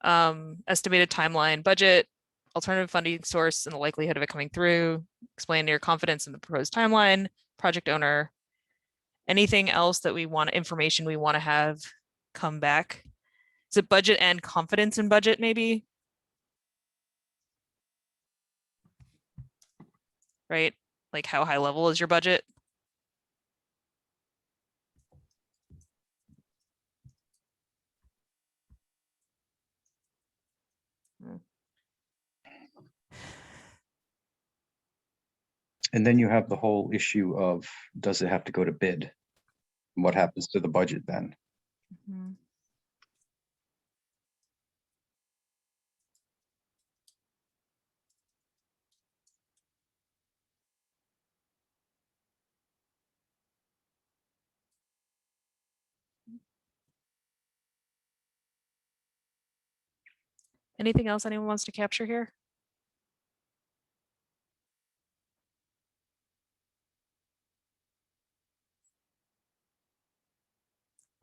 Estimated timeline, budget, alternative funding source, and the likelihood of it coming through. Explain your confidence in the proposed timeline, project owner. Anything else that information we want to have come back? Is it budget and confidence in budget, maybe? Right? Like how high level is your budget? And then you have the whole issue of, does it have to go to bid? What happens to the budget then? Anything else anyone wants to capture here?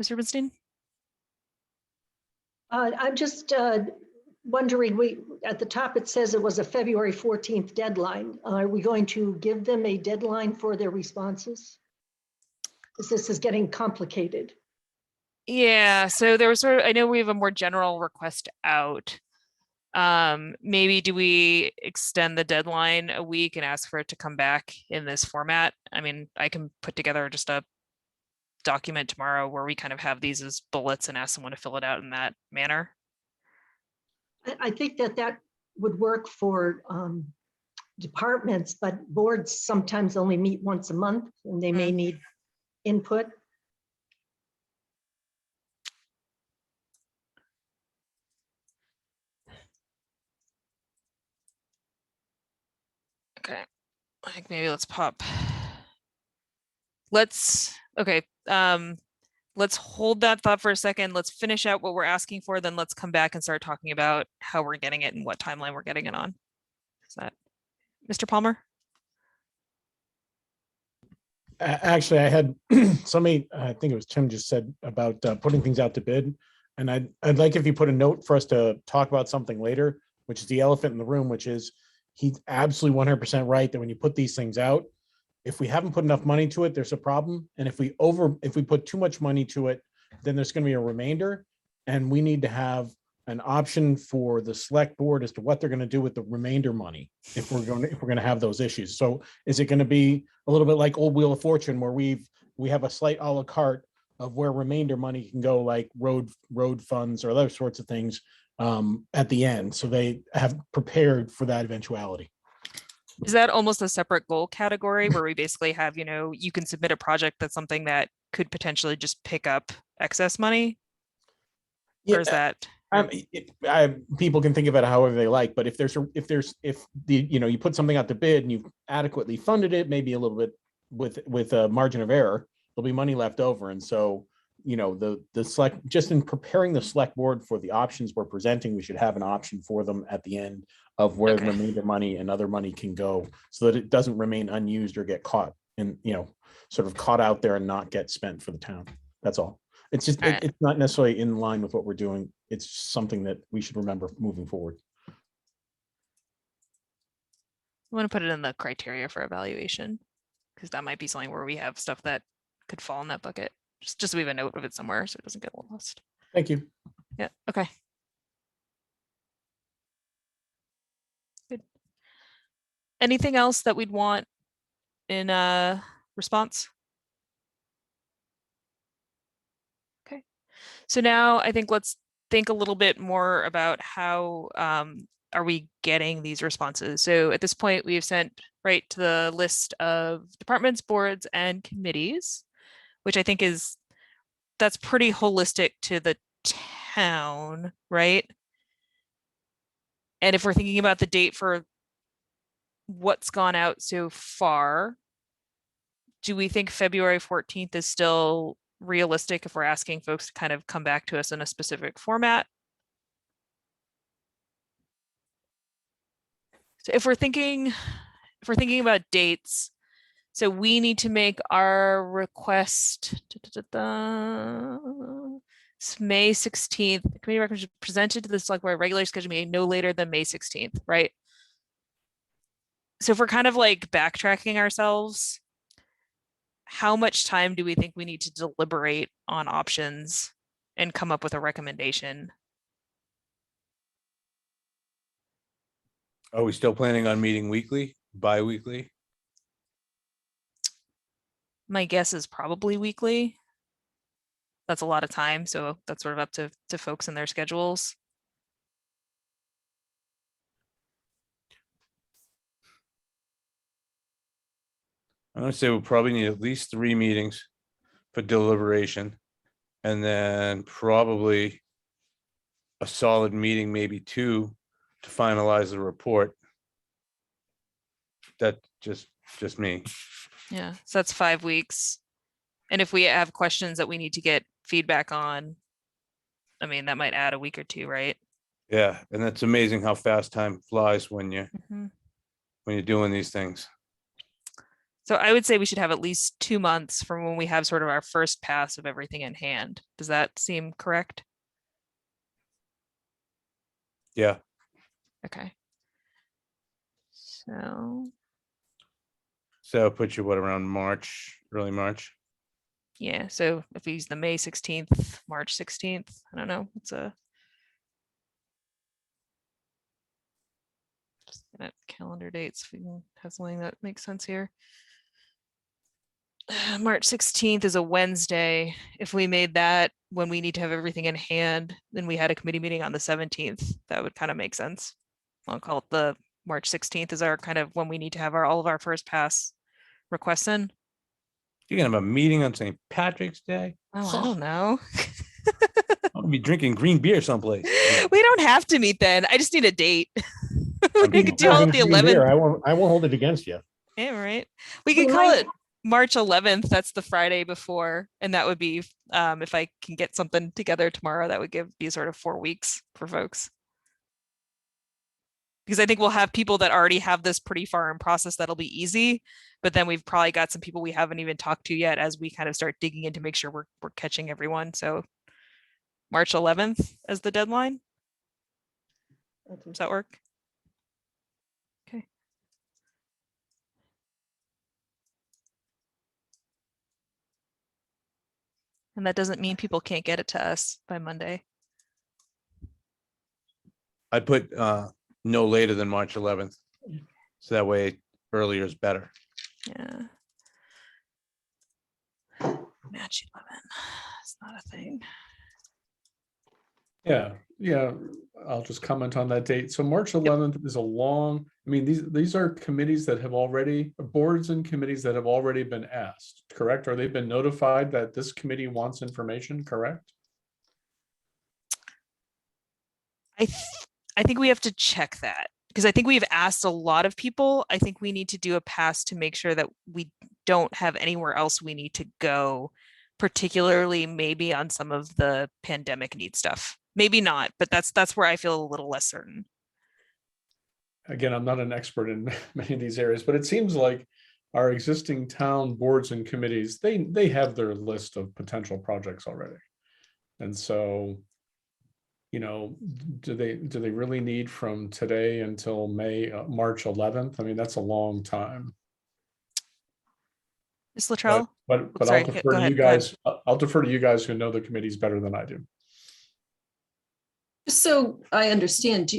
Mr. Rubenstein? I'm just wondering, at the top, it says it was a February 14th deadline. Are we going to give them a deadline for their responses? Because this is getting complicated. Yeah, so there was I know we have a more general request out. Maybe do we extend the deadline a week and ask for it to come back in this format? I mean, I can put together just a document tomorrow where we kind of have these as bullets and ask someone to fill it out in that manner. I think that would work for departments, but boards sometimes only meet once a month and they may need input. Okay, I think maybe let's let's hold that thought for a second. Let's finish out what we're asking for, then let's come back and start talking about how we're getting it and what timeline we're getting it on. Is that Mr. Palmer? Actually, I had somebody, I think it was Tim, just said about putting things out to bid. And I'd like if you put a note for us to talk about something later, which is the elephant in the room, which is he's absolutely 100% right that when you put these things out, if we haven't put enough money to it, there's a problem. And if we put too much money to it, then there's going to be a remainder. And we need to have an option for the select board as to what they're going to do with the remainder money if we're going to have those issues. So is it going to be a little bit like old Wheel of Fortune where we have a slight a la carte of where remainder money can go, like road funds or other sorts of things at the end, so they have prepared for that eventuality? Is that almost a separate goal category where we basically have, you can submit a project that's something that could potentially just pick up excess money? Yeah, or is that? People can think of it however they like, but if you put something out to bid and you've adequately funded it, maybe a little bit with a margin of error, there'll be money left over. And so, the select, just in preparing the select board for the options we're presenting, we should have an option for them at the end of where the remainder money and other money can go, so that it doesn't remain unused or get caught and sort of caught out there and not get spent for the town. That's all. It's just, it's not necessarily in line with what we're doing. It's something that we should remember moving forward. I want to put it in the criteria for evaluation, because that might be something where we have stuff that could fall in that bucket. Just so we have a note of it somewhere so it doesn't get lost. Thank you. Yeah, okay. Good. Anything else that we'd want in a response? Okay. So now I think let's think a little bit more about how are we getting these responses. So at this point, we've sent right to the list of departments, boards, and committees, which I think that's pretty holistic to the town, right? And if we're thinking about the date for what's gone out so far, do we think February 14th is still realistic if we're asking folks to kind of come back to us in a specific format? So if we're thinking about dates, so we need to make our request. It's May 16th. The committee recommendation presented to the select board regular scheduled meeting no later than May 16th, right? So if we're kind of like backtracking ourselves, how much time do we think we need to deliberate on options and come up with a recommendation? Are we still planning on meeting weekly, bi-weekly? My guess is probably weekly. That's a lot of time, so that's sort of up to folks and their schedules. I'm gonna say we'll probably need at least 3 meetings for deliberation, and then probably a solid meeting, maybe 2, to finalize the report. That just me. Yeah, so that's 5 weeks. And if we have questions that we need to get feedback on, I mean, that might add a week or 2, right? Yeah, and it's amazing how fast time flies when Mhm. you're doing these things. So I would say we should have at least 2 months from when we have sort of our first pass of everything in hand. Does that seem correct? Yeah, Okay. So, so it puts you what, around March, early March? yeah, so if we use the May 16th, March 16th, I don't know, it's a just looking at calendar dates, if we can have something that makes sense here. March 16th is a Wednesday. If we made that when we need to have everything in hand, then we had a committee meeting on the 17th, that would kind of make sense. I'll call it the March 16th is our kind of when we need to have all of our first pass requests in. You're gonna have a meeting on St. Patrick's Day? Oh, I don't know. I'm gonna be drinking green beer someplace. We don't have to meet then. I just need a date. We Okay. could do all at the 11th. I won't hold it against you. Yeah, right. We We could call might- it March 11th. That's the Friday before. And that would be, if I can get something together tomorrow, that would be sort of 4 weeks for folks. Because I think we'll have people that already have this pretty far in process that'll be easy. But then we've probably got some people we haven't even talked to yet as we kind of start digging in to make sure we're catching everyone. So March 11th as the deadline. Does that work? Okay. And that doesn't mean people can't get it to us by Monday. I'd put no later than March 11th. So that way earlier is better. Yeah. Match 11. It's not a thing. Yeah, I'll just comment on that date. So March 11th is a long, I mean, these are committees that have already, boards and committees that have already been asked, correct? Or they've been notified that this committee wants information, correct? I think we have to check that because I think we've asked a lot of people. I think we need to do a pass to make sure that we don't have anywhere else we need to go, particularly maybe on some of the pandemic need stuff. Maybe not, but that's where I feel a little less certain. Again, I'm not an expert in many of these areas, but it seems like our existing town boards and committees, they have their list of potential projects already. And so, you know, do they really need from today until March 11th? I mean, that's a long time. Ms. Luttrell? But Sorry, I'll go defer to ahead, you go ahead. guys. I'll defer to you guys who know the committees better than I do. So I understand,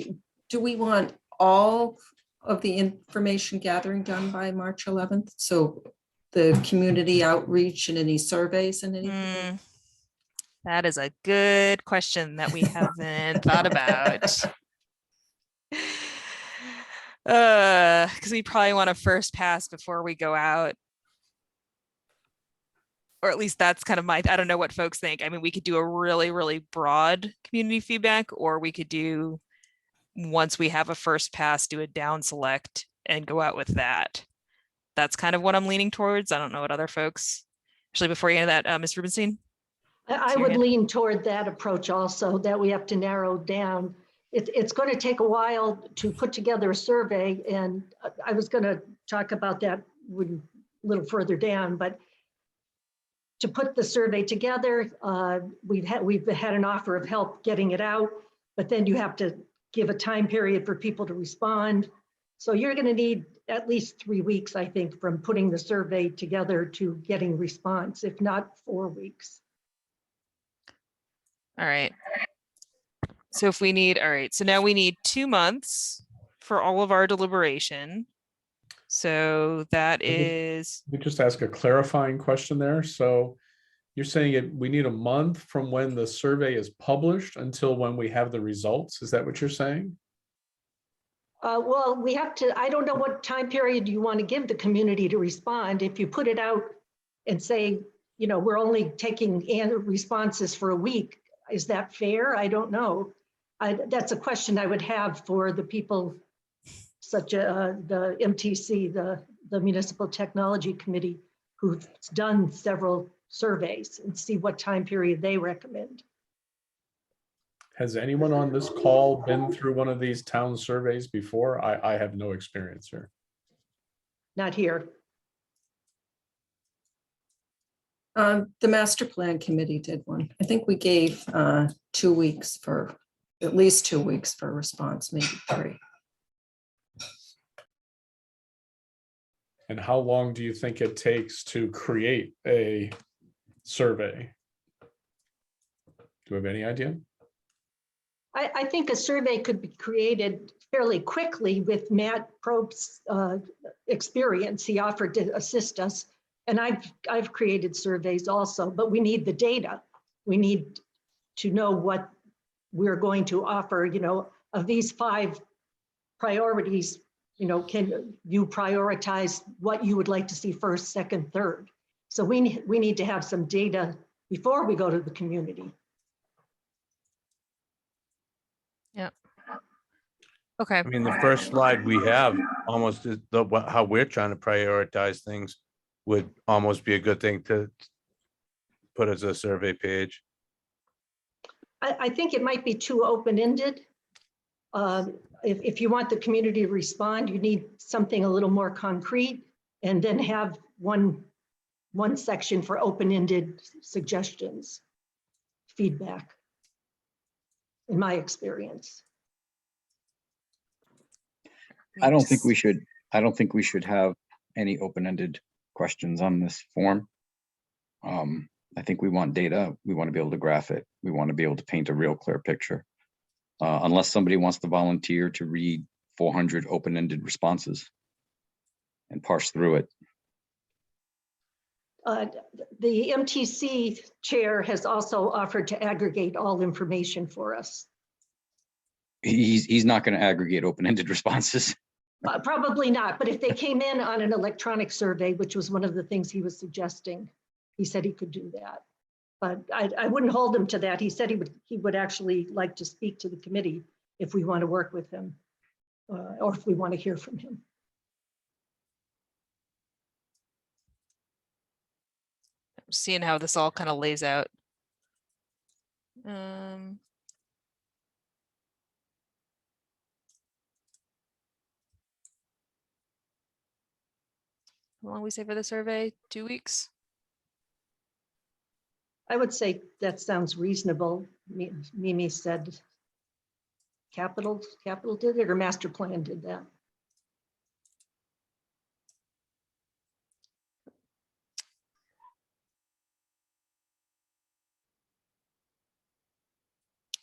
do we want all of the information gathering done by March 11th? So the community outreach and any surveys and anything? That is a good question that we haven't thought about. Because we probably want to first pass before we go out. Or at least that's kind of I don't know what folks think. I mean, we could do a really, really broad community feedback, or we could do, once we have a first pass, do a down select and go out with that. That's kind of what I'm leaning towards. I don't know what other folks, actually, before you get that, Ms. Rubenstein? I would lean toward that approach also, that we have to narrow down. It's going to take a while to put together a survey, and I was going to talk about that a little further down, but to put the survey together, we've had an offer of help getting it out, but then you have to give a time period for people to respond. So you're going to need at least 3 weeks, I think, from putting the survey together to getting response, if not 4 weeks. All right. So if we need, all right, so now we need 2 months for all of our deliberation. So that is, Let me just ask a clarifying question there. So you're saying we need a month from when the survey is published until when we have the results? Is that what you're saying? Well, we have to, I don't know what time period you want to give the community to respond. If you put it out and say, you know, we're only taking responses for a week, is that fair? I don't know. That's a question I would have for the people such as the MTC, the Municipal Technology Committee, who've done several surveys, and see what time period they recommend. Has anyone on this call been through one of these town surveys before? I have no experience here. Not here. The master plan committee did one. I think we gave 2 weeks for, at least 2 weeks for a response, maybe 3. And how long do you think it takes to create a survey? Do we have any idea? I think a survey could be created fairly quickly with Matt Probe's experience. He offered to assist us. And I've created surveys also, but we need the data. We need to know what we're going to offer, of these 5 priorities, can you prioritize what you would like to see first, second, third? So we need to have some data before we go to the community. Yeah. Okay. I mean, the first slide we have almost is how we're trying to prioritize things would almost be a good thing to put as a survey page. I think it might be too open-ended. If you want the community to respond, you need something a little more concrete, and then have one section for open-ended suggestions, feedback, in my experience. I don't think we should have any open-ended questions on this form. I think we want data. We want to be able to graph it. We want to be able to paint a real clear picture. Unless somebody wants to volunteer to read 400 open-ended responses and parse through it. The MTC chair has also offered to aggregate all information for us. He's not going to aggregate open-ended responses. Probably not, but if they came in on an electronic survey, which was one of the things he was suggesting, he said he could do that. But I wouldn't hold him to that. He said he would actually like to speak to the committee if we want to work with him, or if we want to hear from him. Seeing how this all kind of lays out. How long we say for the survey? 2 weeks? I would say that sounds reasonable. Mimi said capital did it, or master plan did that.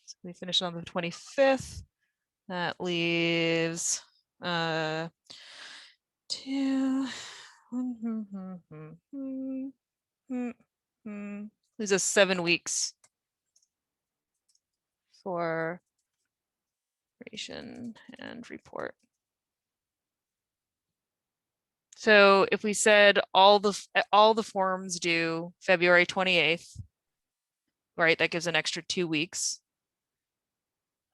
So we finished on the 25th. That leaves 2 leaves us 7 weeks for creation and report. So if we said all the forms due February 28th, right, that gives an extra 2 weeks.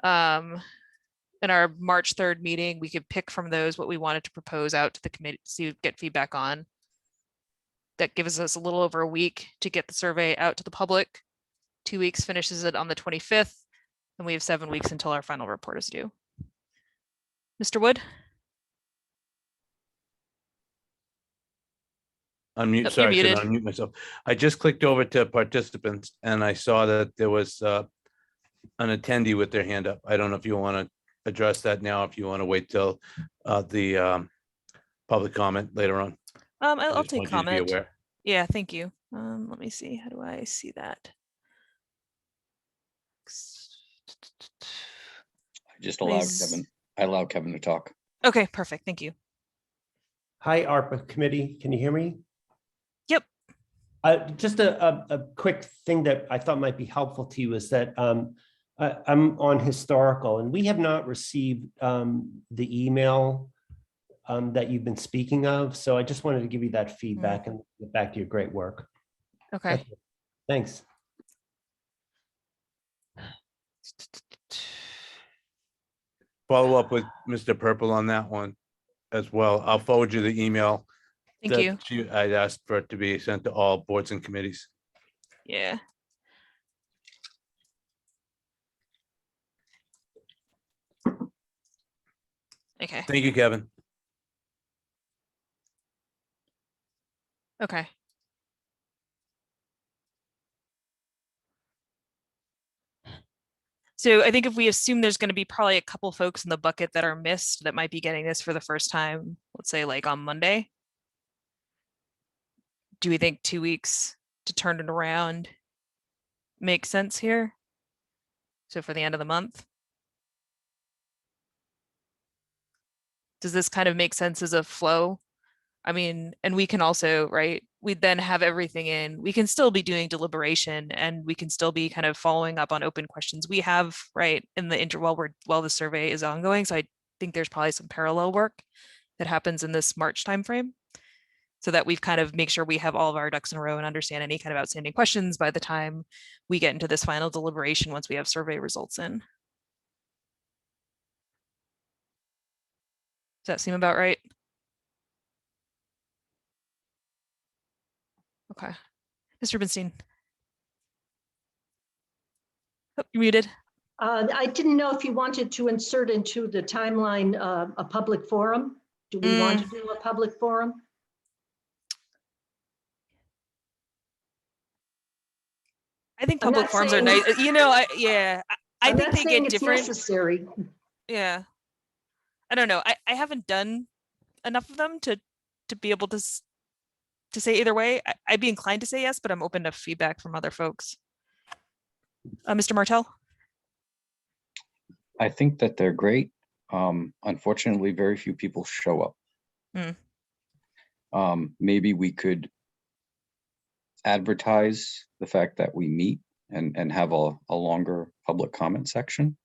In our March 3rd meeting, we could pick from those what we wanted to propose out to the committee to get feedback on. That gives us a little over a week to get the survey out to the public. 2 weeks finishes it on the 25th, and we have 7 weeks until our final report is due. Mr. Wood? Unmute, You're sorry, I muted. couldn't unmute myself. I just clicked over to participants and I saw that there was an attendee with their hand up. I don't know if you want to address that now, if you want to wait till the public comment later on. I I'll just take wanted you to be comment. aware. Yeah, thank you. Let me see. How do I see that? I just allowed Please. Kevin. I allowed Kevin to talk. Okay, perfect. Thank you. Hi, ARPA Committee. Can you hear me? Yep. Just a quick thing that I thought might be helpful to you is that I'm on historical, and we have not received the email that you've been speaking of. So I just wanted to give you that feedback and get back to your great work. Okay. That's it. Thanks. Follow up with Mr. Purple on that one as well. I'll forward you the email. Thank you. I'd asked for it to be sent to all boards and committees. Yeah. Okay, Thank you, Kevin. okay. So I think if we assume there's going to be probably a couple folks in the bucket that are missed that might be getting this for the first time, let's say like on Monday. Do we think 2 weeks to turn it around makes sense here? So for the end of the month? Does this kind of make sense as a flow? I mean, and we can also, right, we then have everything in, we can still be doing deliberation and we can still be kind of following up on open questions we have, right, in the interval while the survey is ongoing. So I think there's probably some parallel work that happens in this March timeframe so that we've kind of make sure we have all of our ducks in a row and understand any kind of outstanding questions by the time we get into this final deliberation once we have survey results in. Does that seem about right? Okay. Mr. Rubenstein. Oh, you're muted. I didn't know if you wanted to insert into the timeline a public forum. Do we want to do a public forum? I think I'm public not forums are saying- nice. You know, I I'm think not they saying get it's different. necessary. Yeah. I don't know. I haven't done enough of them to be able to say either way. I'd be inclined to say yes, but I'm open to feedback from other folks. Mr. Martell? I think that they're great. Unfortunately, very few people show up. Maybe we could advertise the fact that we meet and have a longer public comment section.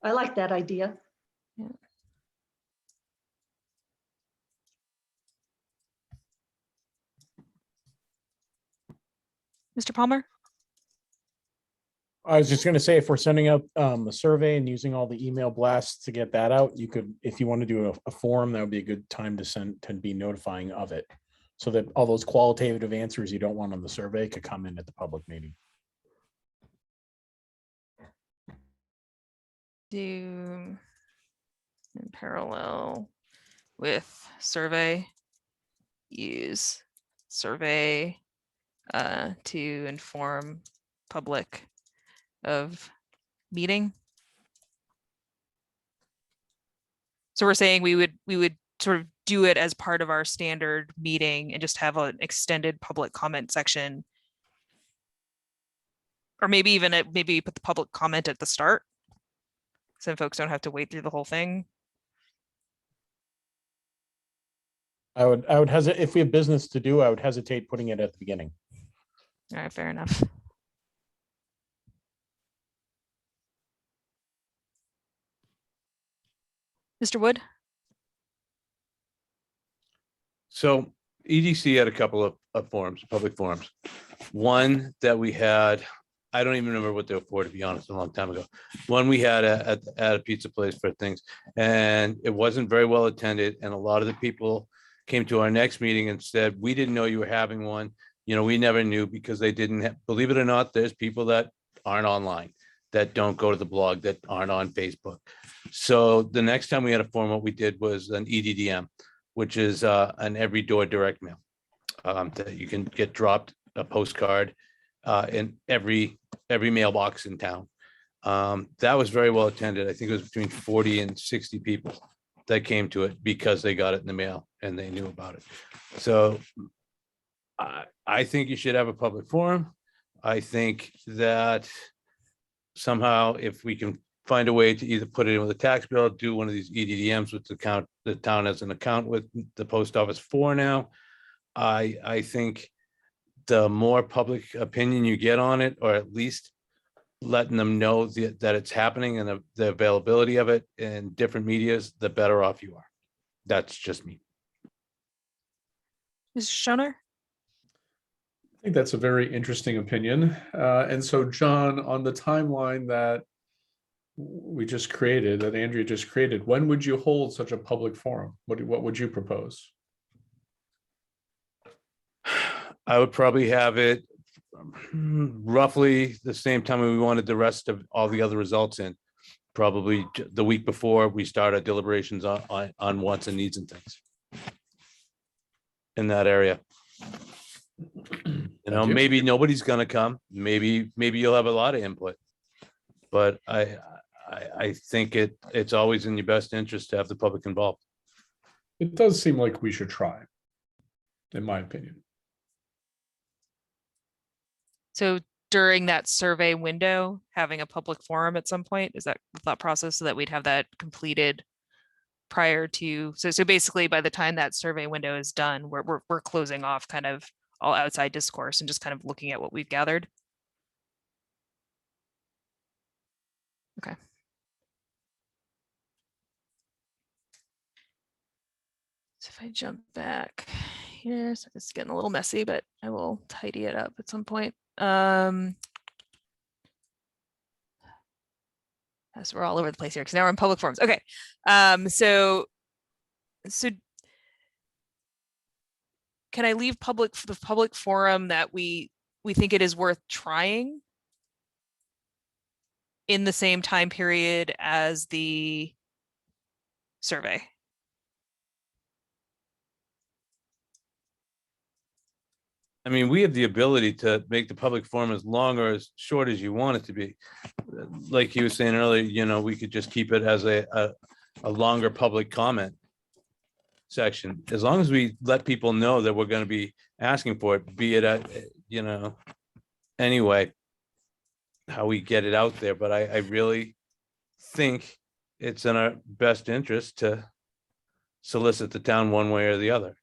I like that idea. Yeah. Mr. Palmer? I was just gonna say, if we're sending out a survey and using all the email blasts to get that out, you could, if you want to do a forum, that would be a good time to send, to be notifying of it. So that all those qualitative answers you don't want on the survey could come in at the public meeting. Do in parallel with survey, use survey to inform public of meeting. So we're saying we would sort of do it as part of our standard meeting and just have an extended public comment section. Or maybe even maybe put the public comment at the start. So folks don't have to wait through the whole thing. I would hesitate, if we have business to do, I would hesitate putting it at the beginning. All right, fair enough. Mr. Wood? So EDC had a couple of forums, public forums. One that we had, I don't even remember what they were for, to be honest, a long time ago. One we had at a pizza place for things, and it wasn't very well attended. And a lot of the people came to our next meeting and said, we didn't know you were having one. You know, we never knew, because they didn't have, believe it or not, there's people that aren't online, that don't go to the blog, that aren't on Facebook. So the next time we had a forum, what we did was an EDDM, which is an every door direct mail that you can get dropped a postcard in every mailbox in town. That was very well attended. I think it was between 40 and 60 people that came to it because they got it in the mail and they knew about it. So I think you should have a public forum. I think that somehow if we can find a way to either put it in with a tax bill, do one of these EDDMs with the town has an account with the post office for now. I think the more public opinion you get on it, or at least letting them know that it's happening and the availability of it in different medias, the better off you are. That's just me. Mr. Schoner? I think that's a very interesting opinion. And so, John, on the timeline that we just created, that Andrea just created, when would you hold such a public forum? What would you propose? I would probably have it roughly the same time we wanted the rest of all the other results in. Probably the week before we start our deliberations on wants and needs and things in that area. You know, Thank you. maybe nobody's gonna come. Maybe you'll have a lot of input. But I think it's always in your best interest to have the public involved. It does seem like we should try, in my opinion. So during that survey window, having a public forum at some point, is that the thought process, so that we'd have that completed prior to, so basically by the time that survey window is done, we're closing off kind of all outside discourse and just kind of looking at what we've gathered? Okay. So if I jump back here, so it's getting a little messy, but I will tidy it up at some point. So we're all over the place here because now we're in public forums. Okay. So can I leave the public forum that we think it is worth trying in the same time period as the survey? I mean, we have the ability to make the public forum as long or as short as you want it to be. Like you were saying earlier, you know, we could just keep it as a longer public comment section. As long as we let people know that we're going to be asking for it, be it at, you know, anyway, how we get it out there. But I really think it's in our best interest to solicit the town one way or the other,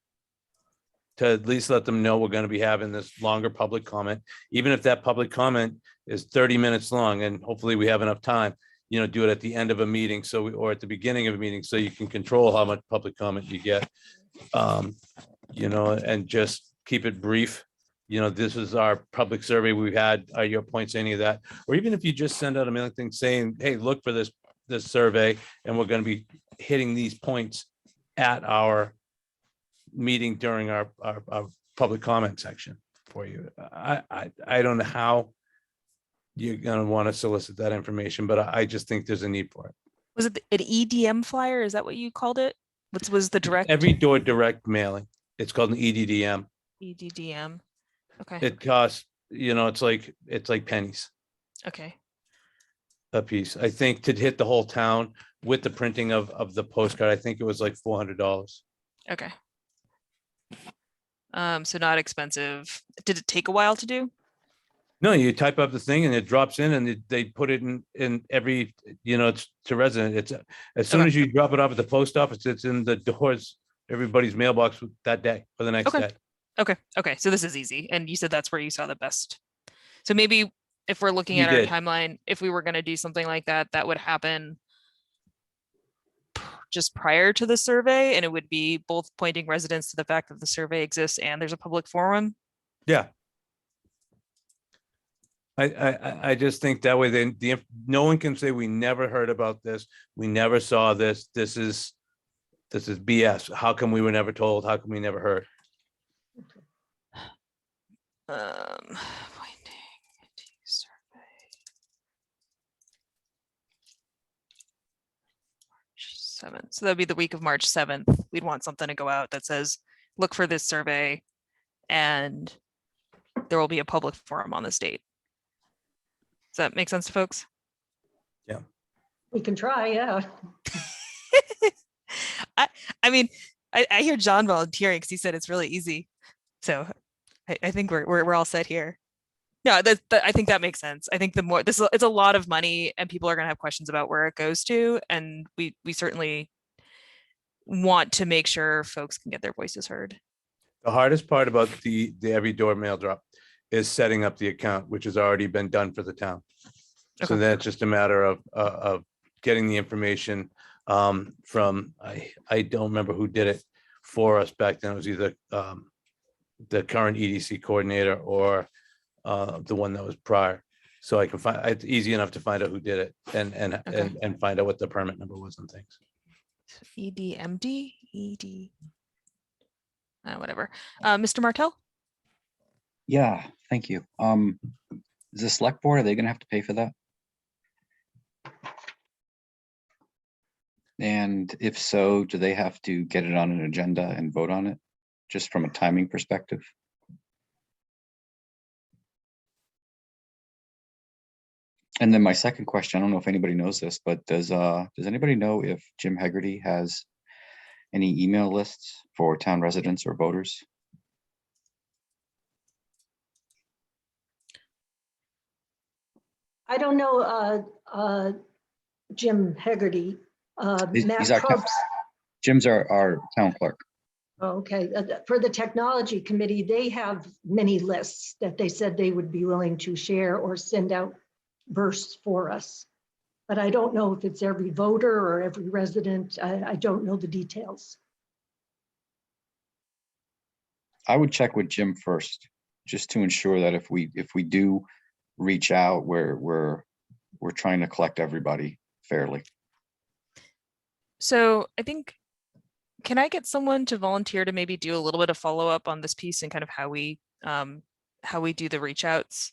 to at least let them know we're going to be having this longer public comment, even if that public comment is 30 minutes long, and hopefully we have enough time, you know, do it at the end of a meeting, so or at the beginning of a meeting, so you can control how much public comment you get, you know, and just keep it brief. You know, this is our public survey we've had, are your points, any of that? Or even if you just send out a mailing thing saying, hey, look for this survey, and we're going to be hitting these points at our meeting during our public comment section for you. I don't know how you're gonna want to solicit that information, but I just think there's a need for it. Was it an EDM flyer? Is that what you called it? What was the direct? Every door direct mailing. It's called an EDDM. EDDM. Okay. It costs, you know, it's like pennies Okay. a piece. I think to hit the whole town with the printing of the postcard, I think it was like $400. Okay. So not expensive. Did it take a while to do? No, you type up the thing and it drops in, and they put it in every, you know, it's to resident. It's as soon Okay. as you drop it off at the post office, it's in the doors, everybody's mailbox that day or the next Okay. day. Okay. Okay. So this is easy. And you said that's where you saw the best. So maybe if we're looking We at our did. timeline, if we were going to do something like that, that would happen just prior to the survey, and it would be both pointing residents to the fact that the survey exists and there's a public forum. Yeah. I just think that way then no one can say we never heard about this. We never saw this. This is BS. How come we were never told? How come we never heard? Pointing to survey. March 7th. So that'd be the week of March 7th. We'd want something to go out that says, look for this survey and there will be a public forum on this date. Does that make sense to folks? We can try, yeah. I mean, I hear John volunteering because he said it's really easy. So I think we're all set here. No, I think that makes sense. I think the more it's a lot of money and people are going to have questions about where it goes to. And we certainly want to make sure folks can get their voices heard. The hardest part about the every door mail drop is setting up the account, which has already been done for the town. So Okay. that's just a matter of getting the information from, I don't remember who did it for us back then. It was either the current EDC coordinator or the one that was prior. So I can find, it's easy enough to find out who did it and find out what the permit number was and things. EDMD, whatever. Mr. Martell? Yeah, thank you. Is the select board, are they gonna have to pay for that? And if so, do they have to get it on an agenda and vote on it? Just from a timing perspective? And then my second question, I don't know if anybody knows this, but does anybody know if Jim Hegarty has any email lists for town residents or voters? I don't know, Jim Hegarty, He's Matt our town- Probst. Jim's our town clerk. Oh, okay, for the technology committee, they have many lists that they said they would be willing to share or send out bursts for us. But I don't know if it's every voter or every resident. I don't know the details. I would check with Jim first, just to ensure that if we do reach out, we're trying to collect everybody fairly. So I think, can I get someone to volunteer to maybe do a little bit of follow-up on this piece and kind of how we do the reach outs?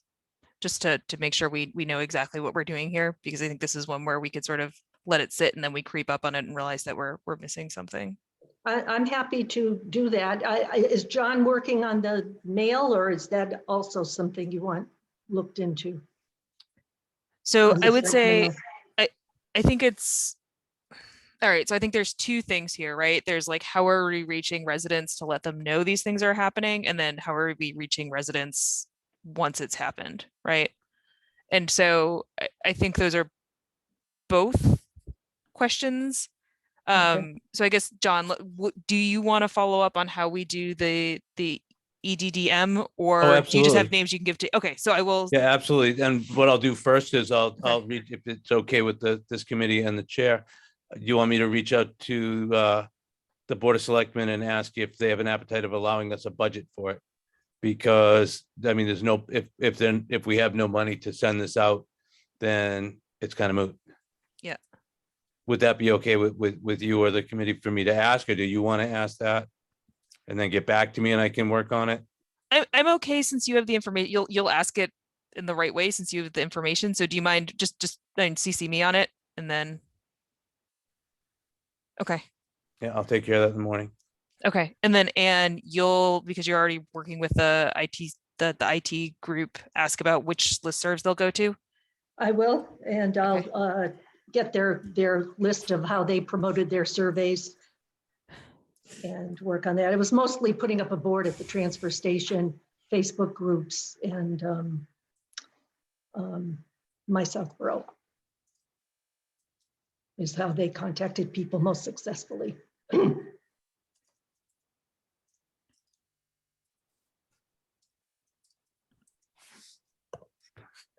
Just to make sure we know exactly what we're doing here, because I think this is one where we could sort of let it sit and then we creep up on it and realize that we're missing something. I'm happy to do that. Is John working on the mail, or is that also something you want looked into? So Or is I it would like say, mail? I think it's, all right, so I think there's two things here, right? There's like, how are we reaching residents to let them know these things are happening? And then how are we reaching residents once it's happened, right? And so I think those are both questions. So I guess, John, do you want to follow up on how we do the EDDM, or do you just have absolutely. names you can give to? Okay, so I will. Yeah, absolutely. And what I'll do first is I'll read, if it's okay with this committee and the chair. You want me to reach out to the Board of Selectmen and ask if they have an appetite of allowing us a budget for it? Because I mean, there's no, if we have no money to send this out, then it's kind of moot. Yeah. Would that be okay with you or the committee for me to ask, or do you want to ask that? And then get back to me and I can work on it? I'm okay, since you have the information. You'll ask it in the right way since you have the information. So do you mind just CC me on it and then? Okay. Yeah, I'll take care of that in the morning. Okay, and then because you're already working with the IT group, ask about which listservs they'll go to. I will, and I'll get their list of how they promoted their surveys and work on that. It was mostly putting up a board at the transfer station, Facebook groups, and My Southborough is how they contacted people most successfully.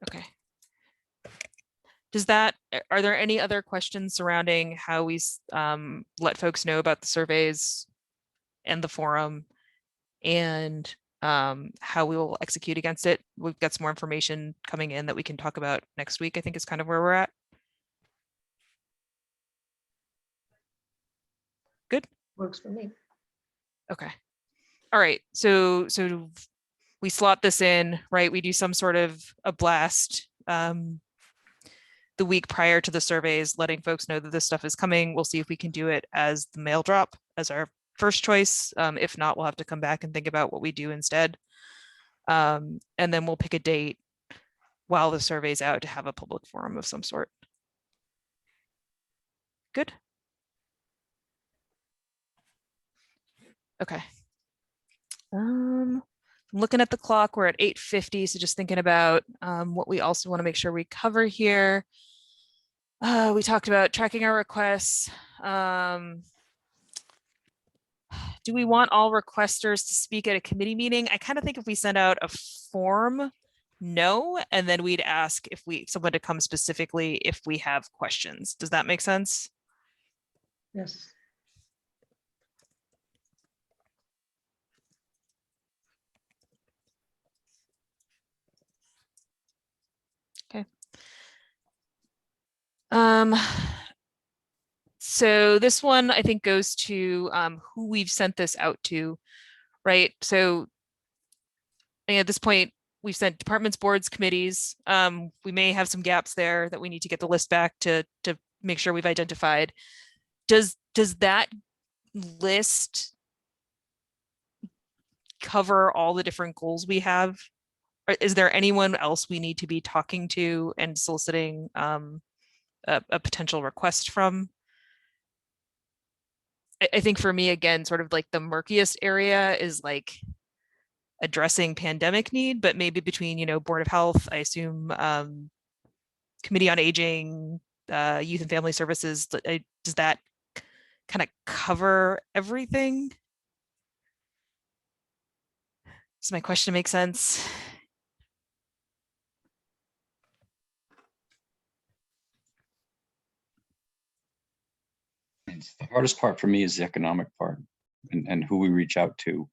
Okay. Are there any other questions surrounding how we let folks know about the surveys and the forum, and how we will execute against it? We've got some more information coming in that we can talk about next week, I think is kind of where we're at. Good. Works for me. Okay. All right. So we slot this in, right? We do some sort of a blast the week prior to the surveys, letting folks know that this stuff is coming. We'll see if we can do it as the mail drop as our first choice. If not, we'll have to come back and think about what we do instead. And then we'll pick a date while the survey's out to have a public forum of some sort. Good. Okay. I'm looking at the clock, we're at 8:50. So just thinking about what we also want to make sure we cover here. We talked about tracking our requests. Do we want all requesters to speak at a committee meeting? I kind of think if we send out a form, no, and then we'd ask if someone to come specifically if we have questions. Does that make sense? Yes. Okay. So this one I think goes to who we've sent this out to, right? So think at this point, we've sent departments, boards, committees. We may have some gaps there that we need to get the list back to make sure we've identified. Does that list cover all the different goals we have? Or is there anyone else we need to be talking to and soliciting a potential request from? I think for me, again, sort of like the murkiest area is like addressing pandemic need, but maybe between, Board of Health, I assume, Committee on Aging, Youth and Family Services, does that kind of cover everything? Does my question make sense? It's the hardest part for me is the economic part and who we reach out to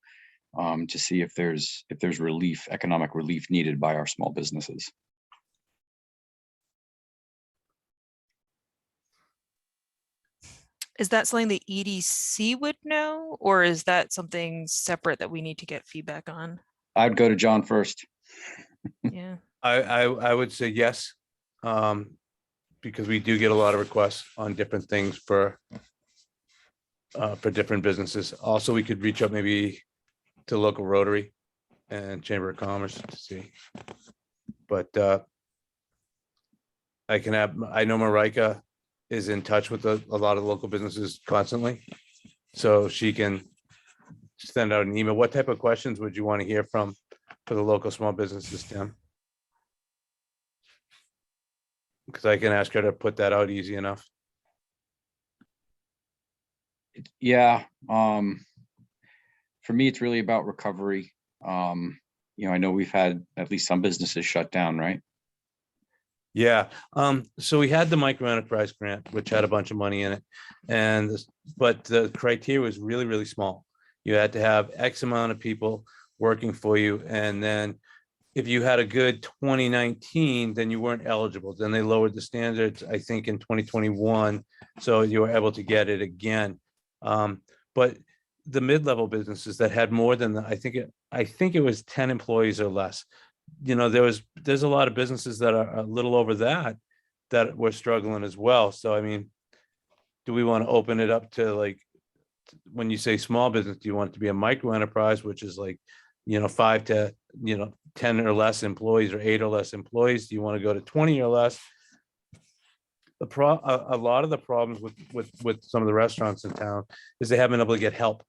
see if there's relief, economic relief needed by our small businesses. Is that something the EDC would know, or is that something separate that we need to get feedback on? I'd go to John first. Yeah. I would say yes, because we do get a lot of requests on different things for different businesses. Also, we could reach out maybe to local Rotary and Chamber of Commerce to see. But I know Marika is in touch with a lot of local businesses constantly, so she can send out an email. What type of questions would you want to hear for the local small businesses, Tim? Because I can ask her to put that out easy enough. Yeah. For me, it's really about recovery. I know we've had at least some businesses shut down, right? Yeah. So we had the micro enterprise grant, which had a bunch of money in it. But the criteria was really, really small. You had to have X amount of people working for you. And then if you had a good 2019, then you weren't eligible. Then they lowered the standards, I think, in 2021. So you were able to get it again. But the mid-level businesses that had more than I think it was 10 employees or less. There's a lot of businesses that are a little over that were struggling as well. So, I mean, do we want to open it up to, like, when you say small business, do you want it to be a micro enterprise, which is like, 5 to, 10 or less employees or 8 or less employees? Do you want to go to 20 or less? A lot of the problems with some of the restaurants in town is they haven't been able to get help.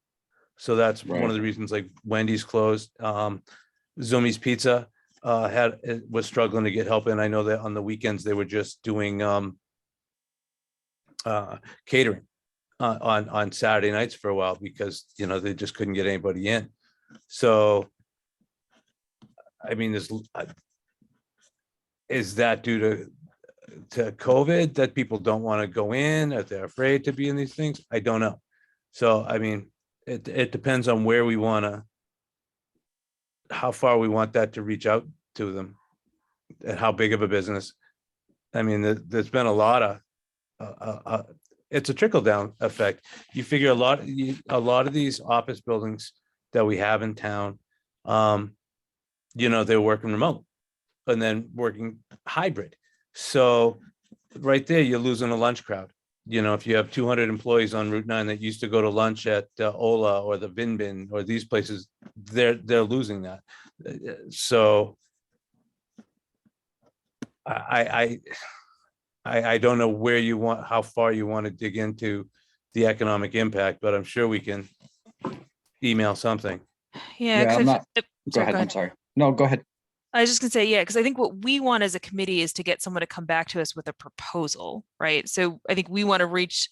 So that's one of the reasons, like Wendy's closed. Zumi's Pizza was struggling to get help. And I know that on the weekends they were just doing catering on Saturday nights for a while because, they just couldn't get anybody in. So, I mean, is that due to COVID that people don't want to go in, or they're afraid to be in these things? I don't know. So, I mean, it depends on where we want to, how far we want that to reach out to them and how big of a business. I mean, there's been a lot of, it's a trickle down effect. You figure a lot of these office buildings that we have in town, they're working remote and then working hybrid. So right there, you're losing a lunch crowd. If you have 200 employees on Route 9 that used to go to lunch at Ola or the Vin Bin or these places, they're losing that. So I don't know how far you want to dig into the economic impact, but I'm sure we can email something. Yeah. I'm not. Go ahead. Go ahead. I'm sorry. No, go ahead. I was just gonna say, yeah, because I think what we want as a committee is to get someone to come back to us with a proposal, right? So I think we want to reach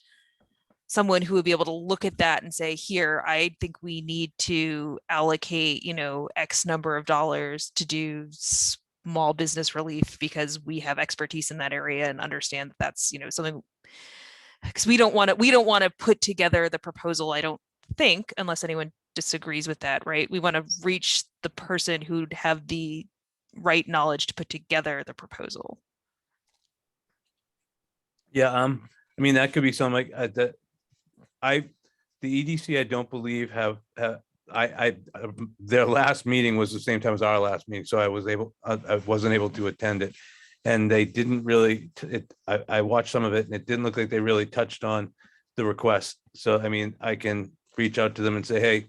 someone who would be able to look at that and say, here, I think we need to allocate, X number of dollars to do small business relief because we have expertise in that area and understand that that's, something, because we don't want to put together the proposal, I don't think, unless anyone disagrees with that, right? We want to reach the person who'd have the right knowledge to put together the proposal. Yeah, I mean, that could be something like that. The EDC, I don't believe their last meeting was the same time as our last meeting, so I wasn't able to attend it. And they didn't really, I watched some of it and it didn't look like they really touched on the request. So, I mean, I can reach out to them and say, hey,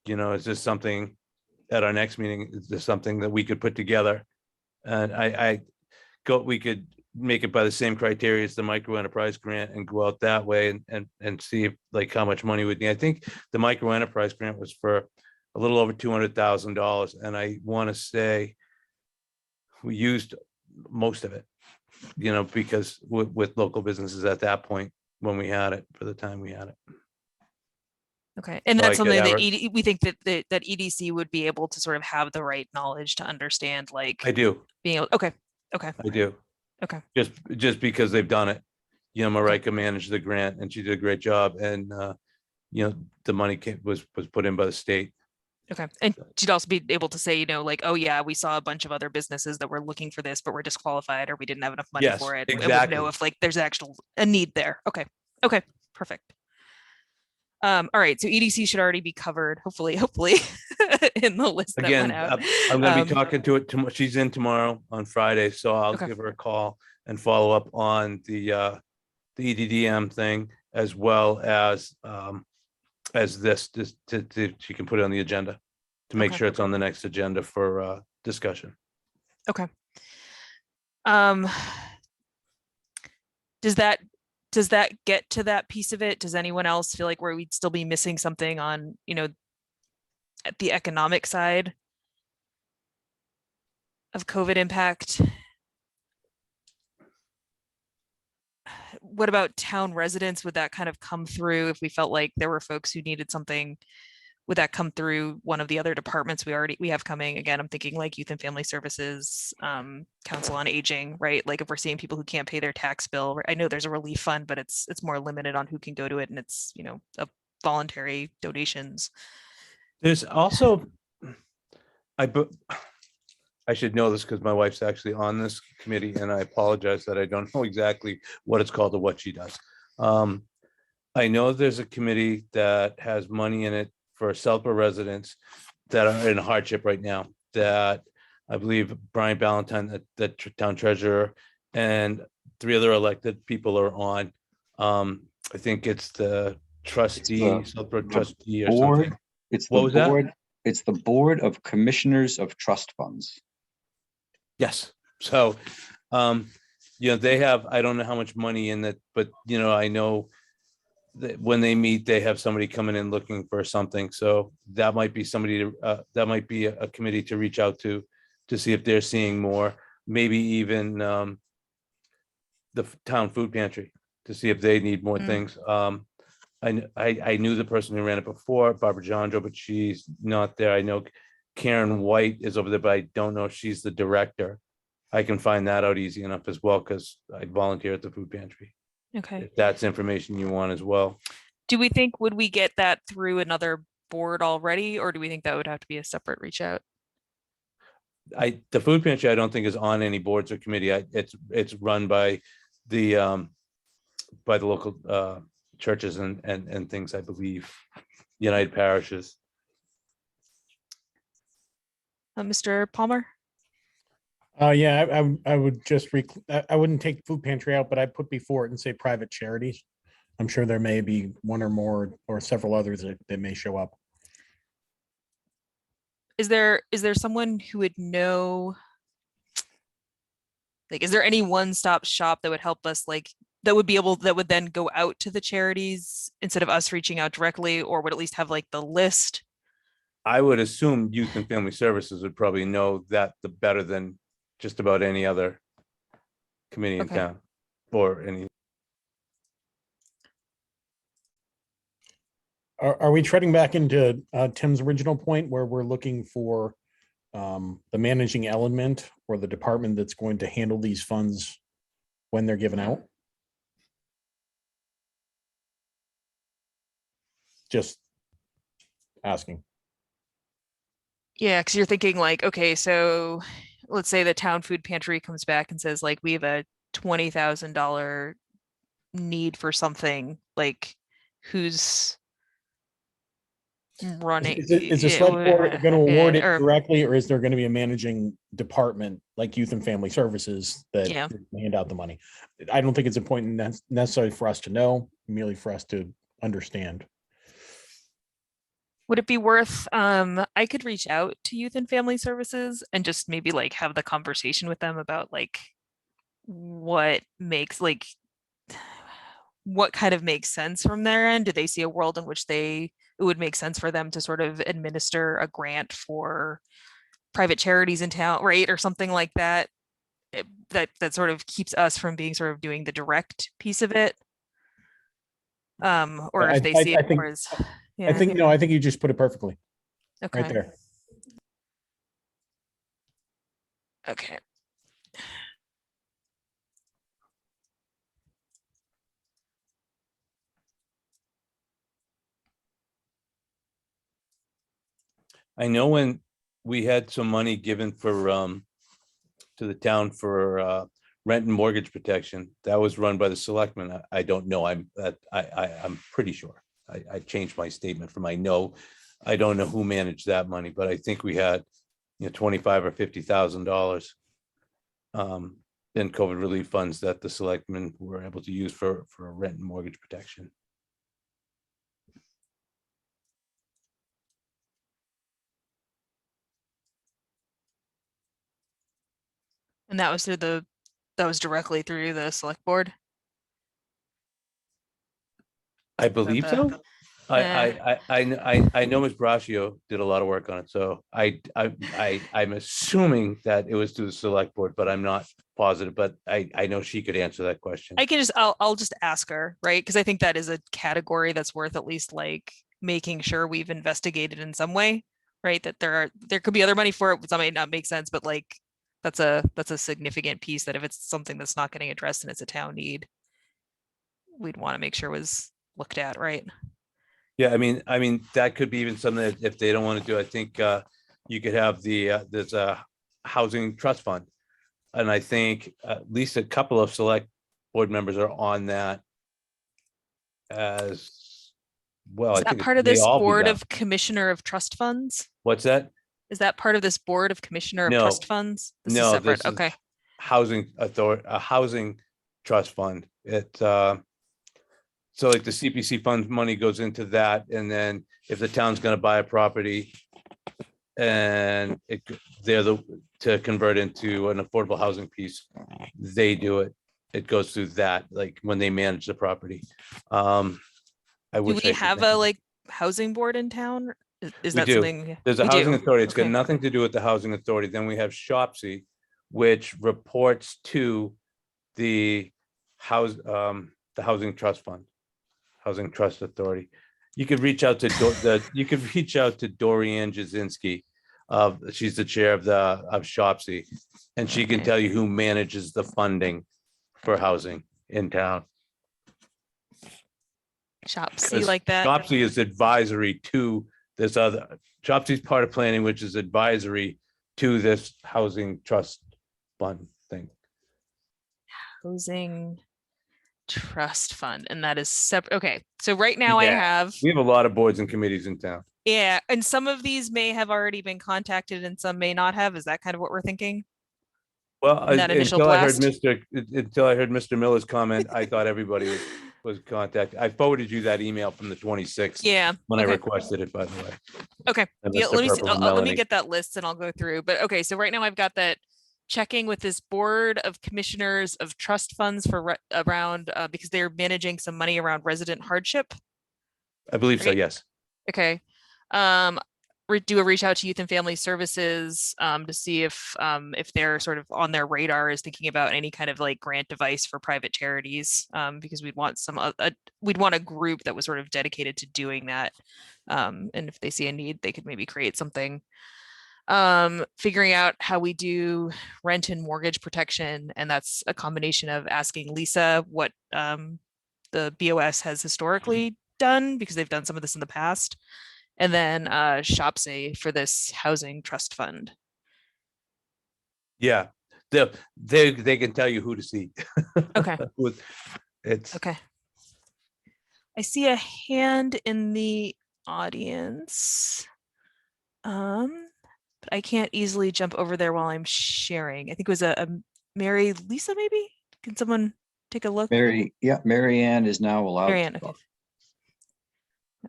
is this something at our next meeting? Is this something that we could put together? And we could make it by the same criteria as the micro enterprise grant and go out that way and see if, like, how much money would need. I think the micro enterprise grant was for a little over $200,000. And I want to say we used most of it, because with local businesses at that point when we had it, for the time we had it. Okay, and So that's I could something that have we think that EDC would be able to sort of have the right knowledge to understand, like I do. being able. Okay. I do. Okay. Just because they've done it. Marika managed the grant and she did a great job, and the money was put in by the state. Okay, and she'd also be able to say, like, oh yeah, we saw a bunch of other businesses that were looking for this, but we're disqualified, or we didn't have enough money Yes, for it. exactly. And would know if, like, there's a need there. Okay, perfect. All right, so EDC should already be covered, hopefully, in the list that Again, went out. I'm going to be talking to it. She's in tomorrow on Friday, so I'll Okay. give her a call and follow up on the EDDM thing, as well as this she can put it on the agenda to make Okay. sure it's on the next agenda for discussion. Okay. Does that get to that piece of it? Does anyone else feel like where we'd still be missing something on, at the economic side of COVID impact? What about town residents? Would that kind of come through if we felt like there were folks who needed something? Would that come through one of the other departments we have coming? Again, I'm thinking like Youth and Family Services, Council on Aging, right? Like if we're seeing people who can't pay their tax bill, I know there's a relief fund, but it's more limited on who can go to it, and it's, a voluntary donations. There's also, I should know this because my wife's actually on this committee, and I apologize that I don't know exactly what it's called or what she does. I know there's a committee that has money in it for Southborough residents that are in hardship right now, that I believe Brian Ballantyne, the town treasurer, and 3 other elected people are on. I think it's the trustee, Southborough trustee or something. What was that? It's the Board of Commissioners of Trust Funds. Yes. So, they have, I don't know how much money in that, but, I know that when they meet, they have somebody coming in looking for something. So that might be that might be a committee to reach out to see if they're seeing more, maybe even the town food pantry to see if they need more things. I knew the person who ran it before, Barbara Jandro, but she's not there. I know Karen White is over there, but I don't know if she's the director. I can find that out easy enough as well, because I volunteer at the food pantry. Okay. If that's information you want as well. Do we think, would we get that through another board already, or do we think that would have to be a separate reach out? The food pantry, I don't think is on any boards or committee. It's run by the local churches and things, I believe, United Parishes. Mr. Palmer? Yeah, I would just, I wouldn't take food pantry out, but I'd put before it and say private charities. I'm sure there may be one or more or several others that may show up. Is there someone who would know, like, is there any one-stop shop that would help us, like, that would then go out to the charities instead of us reaching out directly, or would at least have like the list? I would assume Youth and Family Services would probably know that the better than just about any other committee in town, or any. Are we treading back into Tim's original point where we're looking for the managing element or the department that's going to handle these funds when they're given out? Just asking. Yeah, because you're thinking like, okay, so let's say the town food pantry comes back and says, like, we have a $20,000 need for something, like, who's running. Is the it select board would- going to award it or- directly, or is there going to be a managing department like Youth and Family Services that Yeah. hand out the money? I don't think it's important necessarily for us to know, merely for us to understand. Would it be worth, I could reach out to Youth and Family Services and just maybe like have the conversation with them about like what makes like what kind of makes sense from their end? Do they see a world in which it would make sense for them to sort of administer a grant for private charities in town, right? Or something like that. That sort of keeps us from being sort of doing the direct piece of it. Or if they see I it think, more as, I yeah, think, no, I think you just put it perfectly right okay, there. okay. I know when we had some money given for to the town for rent and mortgage protection, that was run by the selectmen. I don't know. I'm pretty sure. I changed my statement from I know. I don't know who managed that money, but I think we had, $25,000 or $50,000 in COVID relief funds that the selectmen were able to use for rent and mortgage protection. And that was that was directly through the select board? I believe the- so. I know Ms. Braccio did a lot of work on it, so I'm assuming that it was to the select board, but I'm not positive, but I know she could answer that question. I'll just ask her, right? Because I think that is a category that's worth at least like making sure we've investigated in some way, right? That there could be other money for it, that might not make sense, but like that's a significant piece that if it's something that's not getting addressed and it's a town need, we'd want to make sure was looked at, right? Yeah, I mean, that could be even something that if they don't want to do, I think you could have there's a housing trust fund. And I think at least a couple of select board members are on that as well. Is I that think part of they this all be board done. of commissioner of trust funds? What's that? Is that part of this board of commissioner of No. trust funds? This is No, separate. this is Okay. housing authority, a housing trust fund. So like the CPC fund money goes into that, and then if the town's gonna buy a property and to convert into an affordable housing piece, they do it. It goes through that, like when they manage the property. I Do wish I we could have think a of- like housing board in town? Is We that do. something? There's a we housing do? authority. It's got Okay. nothing to do with the housing authority. Then we have Shopsy, which reports to the housing trust fund, housing trust authority. You could reach out to Dorianne Jasinski. She's the chair of Shopsy, and she can Okay. tell you who manages the funding for housing in town. Shopsy 'Cause like that? Shopsy is advisory to this other, Shopsy's part of planning, which is advisory to this housing trust fund thing. Housing trust fund, and that is separate. Okay, so right now I Yeah. have, We have a lot of boards and committees in town. yeah, and some of these may have already been contacted and some may not have. Is that kind of what we're thinking? Well, In that initial until I heard blast? Mr. Miller's comment, I thought everybody was contacted. I forwarded you that email from the 26th Yeah. when I okay. requested it, by the way. Okay. And Yeah, Mr. let me see. Purple and Let me Melanie. get that list and I'll go through. But okay, so right now I've got that checking with this board of commissioners of trust funds for around because they're managing some money around resident hardship. I believe so, Right. yes. Okay. Do a reach out to Youth and Family Services to see if they're sort of on their radar is thinking about any kind of like grant device for private charities because we'd want we'd want a group that was sort of dedicated to doing that. And if they see a need, they could maybe create something. Figuring out how we do rent and mortgage protection, and that's a combination of asking Lisa what the BOS has historically done because they've done some of this in the past. And then Shopsy for this housing trust fund. Yeah, they can tell you who to see. Okay. It's Okay. I see a hand in the audience. But I can't easily jump over there while I'm sharing. I think it was a Mary Lisa, maybe? Can someone take a look? Mary Ann is now allowed. Mary to Ann, okay.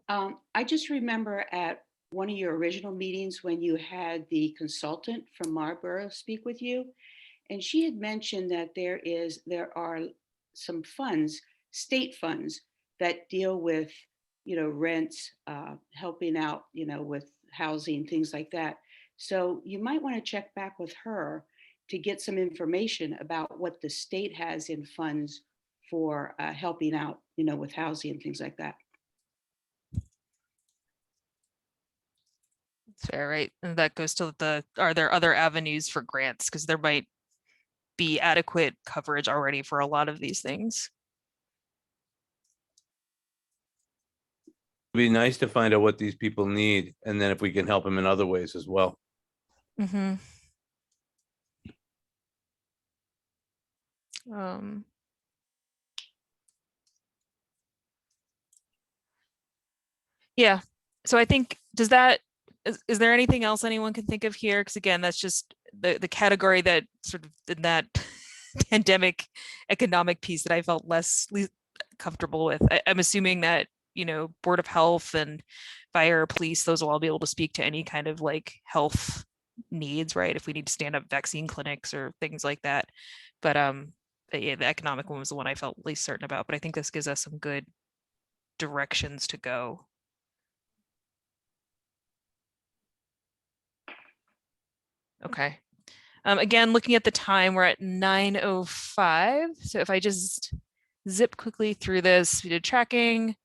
talk. I just remember at one of your original meetings when you had the consultant from Marlborough speak with you, and she had mentioned that there are some funds, state funds, that deal with, rents, helping out, with housing, things like that. So you might want to check back with her to get some information about what the state has in funds for helping out, with housing and things like that. Fair, right? And that goes to are there other avenues for grants? Because there might be adequate coverage already for a lot of these things. It'd be nice to find out what these people need, and then if we can help them in other ways as well. Mm-hmm. Yeah, so I think, is there anything else anyone can think of here? Because again, that's just the category that sort of in that pandemic economic piece that I felt least comfortable with. I'm assuming that, Board of Health and fire, police, those will all be able to speak to any kind of like health needs, right? If we need to stand up vaccine clinics or things like that. But yeah, the economic one was the one I felt least certain about, but I think this gives us some good directions to go. Okay. Again, looking at the time, we're at 9:05. So if I just zip quickly through this, we did tracking,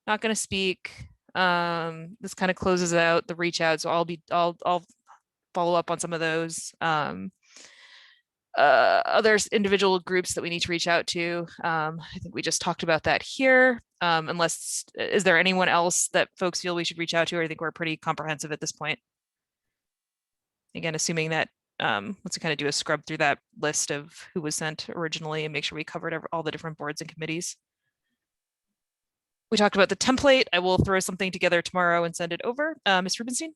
not going to speak. This kind of closes out the reach out. So I'll follow up on some of those. Others, individual groups that we need to reach out to. I think we just talked about that here. Is there anyone else that folks feel we should reach out to? Or I think we're pretty comprehensive at this point. Again, assuming that let's kind of do a scrub through that list of who was sent originally and make sure we covered all the different boards and committees. We talked about the template. I will throw something together tomorrow and send it over. Ms. Rubenstein?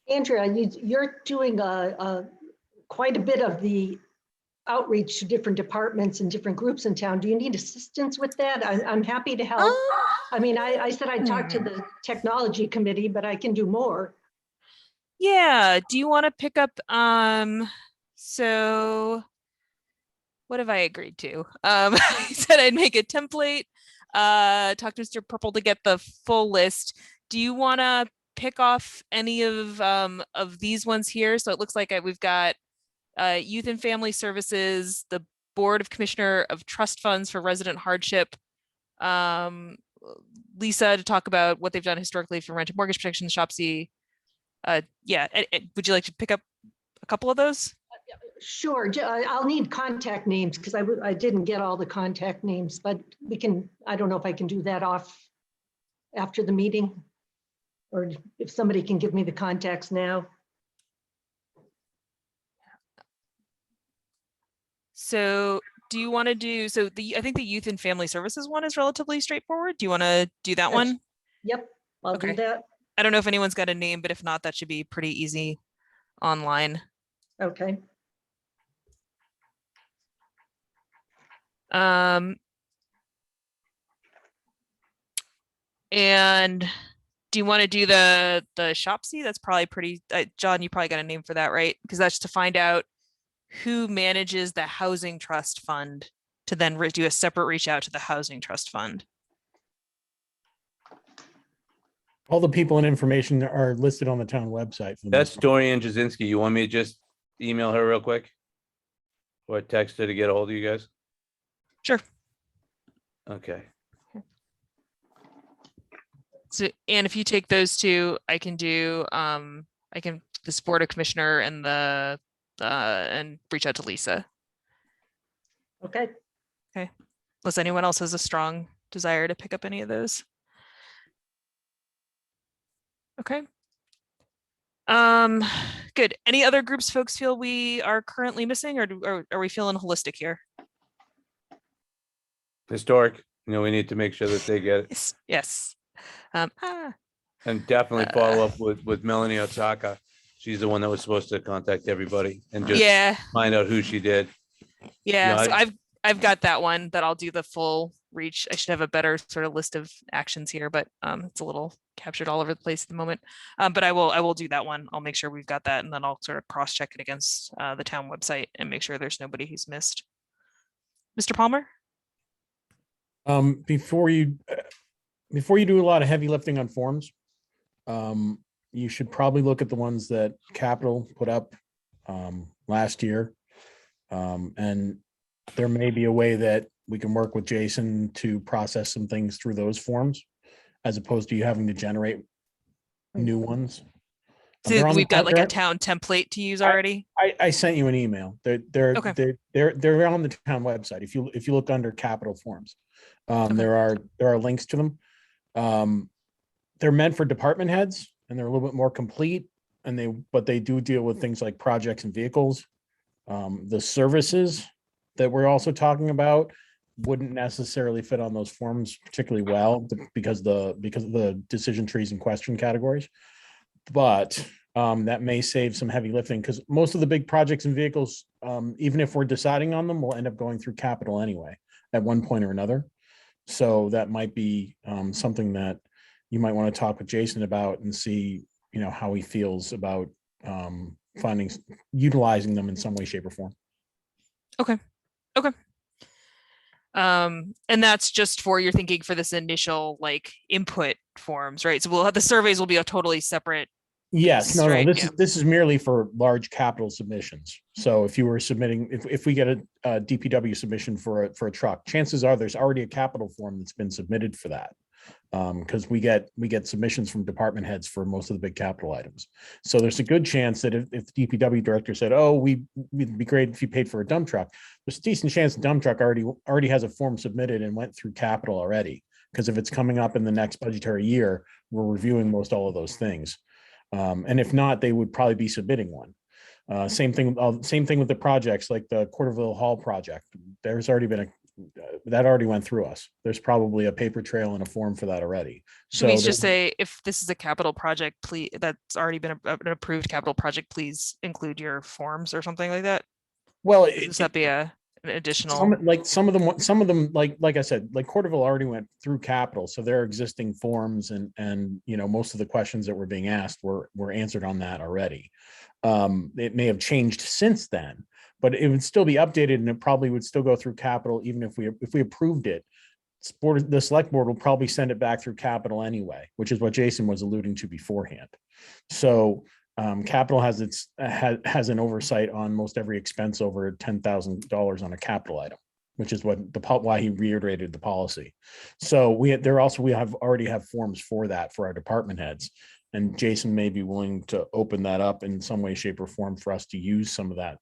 Andrea, you're doing quite a bit of the outreach to different departments and different groups in town. Do you need assistance with that? I'm happy to help. I mean, I said I'd talk to the technology committee, but I can do more. Yeah, do you want to pick up, so what have I agreed to? I said I'd make a template, talk to Mr. Purple to get the full list. Do you want to pick off any of these ones here? So it looks like we've got Youth and Family Services, the Board of Commissioner of Trust Funds for Resident Hardship, Lisa to talk about what they've done historically for rent and mortgage protection, ShopC. Yeah, would you like to pick up a couple of those? Sure, I'll need contact names because I didn't get all the contact names, but we can, I don't know if I can do that after the meeting, or if somebody can give me the contacts now. So do you want to do, I think the Youth and Family Services one is relatively straightforward. Do you want to do that one? Yep, I'll do Okay. that. I don't know if anyone's got a name, but if not, that should be pretty easy online. Okay. And do you want to do the ShopC? That's probably pretty, John, you probably got a name for that, right? Because that's to find out who manages the Housing Trust Fund to then do a separate reach out to the Housing Trust Fund. All the people and information are listed on the town website. for the That's most part. Dorian Jasinski. You want me to just email her real quick? Or text her to get a hold of you guys? Sure. Okay. So, and if you take those two, I can do, this Board of Commissioner and and reach out to Lisa. Okay. Unless anyone else has a strong desire to pick up any of those. Okay. Good. Any other groups folks feel we are currently missing, or are we feeling holistic here? Historic we need to make sure that they get it. Yes, yes. And definitely follow up with Melanie Otaka. She's the one that was supposed to contact everybody and just Yeah, find out who she did. yeah. So I- I've got that one that I'll do the full reach. I should have a better sort of list of actions here, but it's a little captured all over the place at the moment. But I will do that one. I'll make sure we've got that, and then I'll sort of cross check it against the town website and make sure there's nobody who's missed. Mr. Palmer? Before you do a lot of heavy lifting on forms, you should probably look at the ones that Capital put up last year. And there may be a way that we can work with Jason to process some things through those forms, as opposed to you having to generate new ones. So They're on the we've got like a they're- town template to use already. I sent you an email. They're Okay. they're on the town website. If you look under capital forms, there are links to them. They're meant for department heads, and they're a little bit more complete. But they do deal with things like projects and vehicles. The services that we're also talking about wouldn't necessarily fit on those forms particularly well because of the decision trees and question categories. But that may save some heavy lifting, because most of the big projects and vehicles, even if we're deciding on them, will end up going through capital anyway at one point or another. So that might be something that you might want to talk with Jason about and see, how he feels about utilizing them in some way, shape, or form. Okay. And that's just for your thinking for this initial like input forms, right? So we'll have the surveys will be a totally separate. Yes, piece, no, right? this Yeah. this is merely for large capital submissions. So if you were submitting, if we get a DPW submission for a truck, chances are there's already a capital form that's been submitted for that. Because we get submissions from department heads for most of the big capital items. So there's a good chance that if the DPW director said, "Oh, we'd be great if you paid for a dump truck," there's a decent chance the dump truck already has a form submitted and went through capital already. Because if it's coming up in the next budgetary year, we're reviewing most all of those things. And if not, they would probably be submitting one. Same thing with the projects like the Quarterville Hall project. There's already been that already went through us. There's probably a paper trail and a form for that already. So we So just say if this is a capital project, please that's already been an approved capital project, please include your forms or something like that. well, Does that be an additional? some of them, like I said, like Quarterville already went through capital, so there are existing forms and most of the questions that were being asked were answered on that already. It may have changed since then, but it would still be updated, and it probably would still go through capital even if we approved it. The select board will probably send it back through capital anyway, which is what Jason was alluding to beforehand. So capital has an oversight on most every expense over $10,000 on a capital item, which is why he reiterated the policy. So we already have forms for that for our department heads, and Jason may be willing to open that up in some way, shape, or form for us to use some of that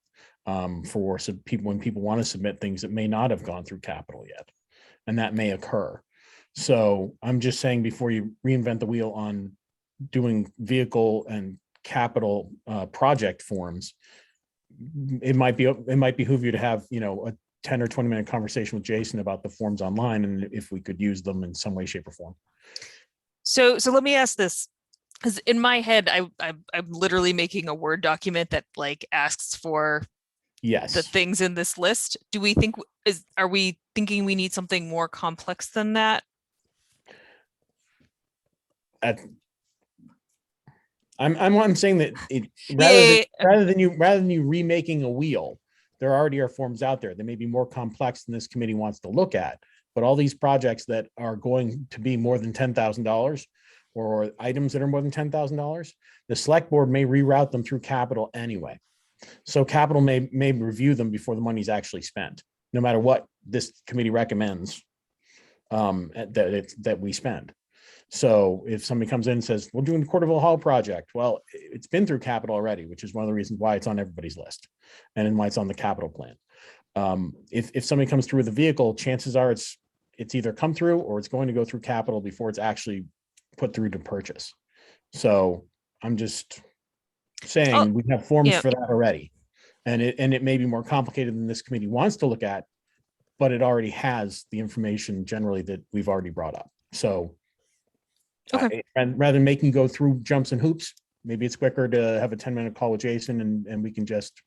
for some people when people want to submit things that may not have gone through capital yet, and that may occur. So I'm just saying, before you reinvent the wheel on doing vehicle and capital project forms, it might behoove you to have a 10 or 20 minute conversation with Jason about the forms online, and if we could use them in some way, shape, or form. So let me ask this, because in my head, I'm literally making a Word document that like asks for Yes. the things in this list. Are we thinking we need something more complex than that? I'm saying that rather than you remaking a wheel, there already are forms out there that may be more complex than this committee wants to look at. But all these projects that are going to be more than $10,000, or items that are more than $10,000, the select board may reroute them through capital anyway. So capital may review them before the money's actually spent, no matter what this committee recommends that we spend. So if somebody comes in and says, we're doing the Quarterville Hall project, well, it's been through capital already, which is one of the reasons why it's on everybody's list and why it's on the capital plan. If somebody comes through with a vehicle, chances are it's either come through or it's going to go through capital before it's actually put through to purchase. So I'm just saying we have forms for that already. And it may be more complicated than this committee wants to look at, but it already has the information generally that we've already brought up. So Okay. and rather than making go through jumps and hoops, maybe it's quicker to have a 10-minute call with Jason and we can just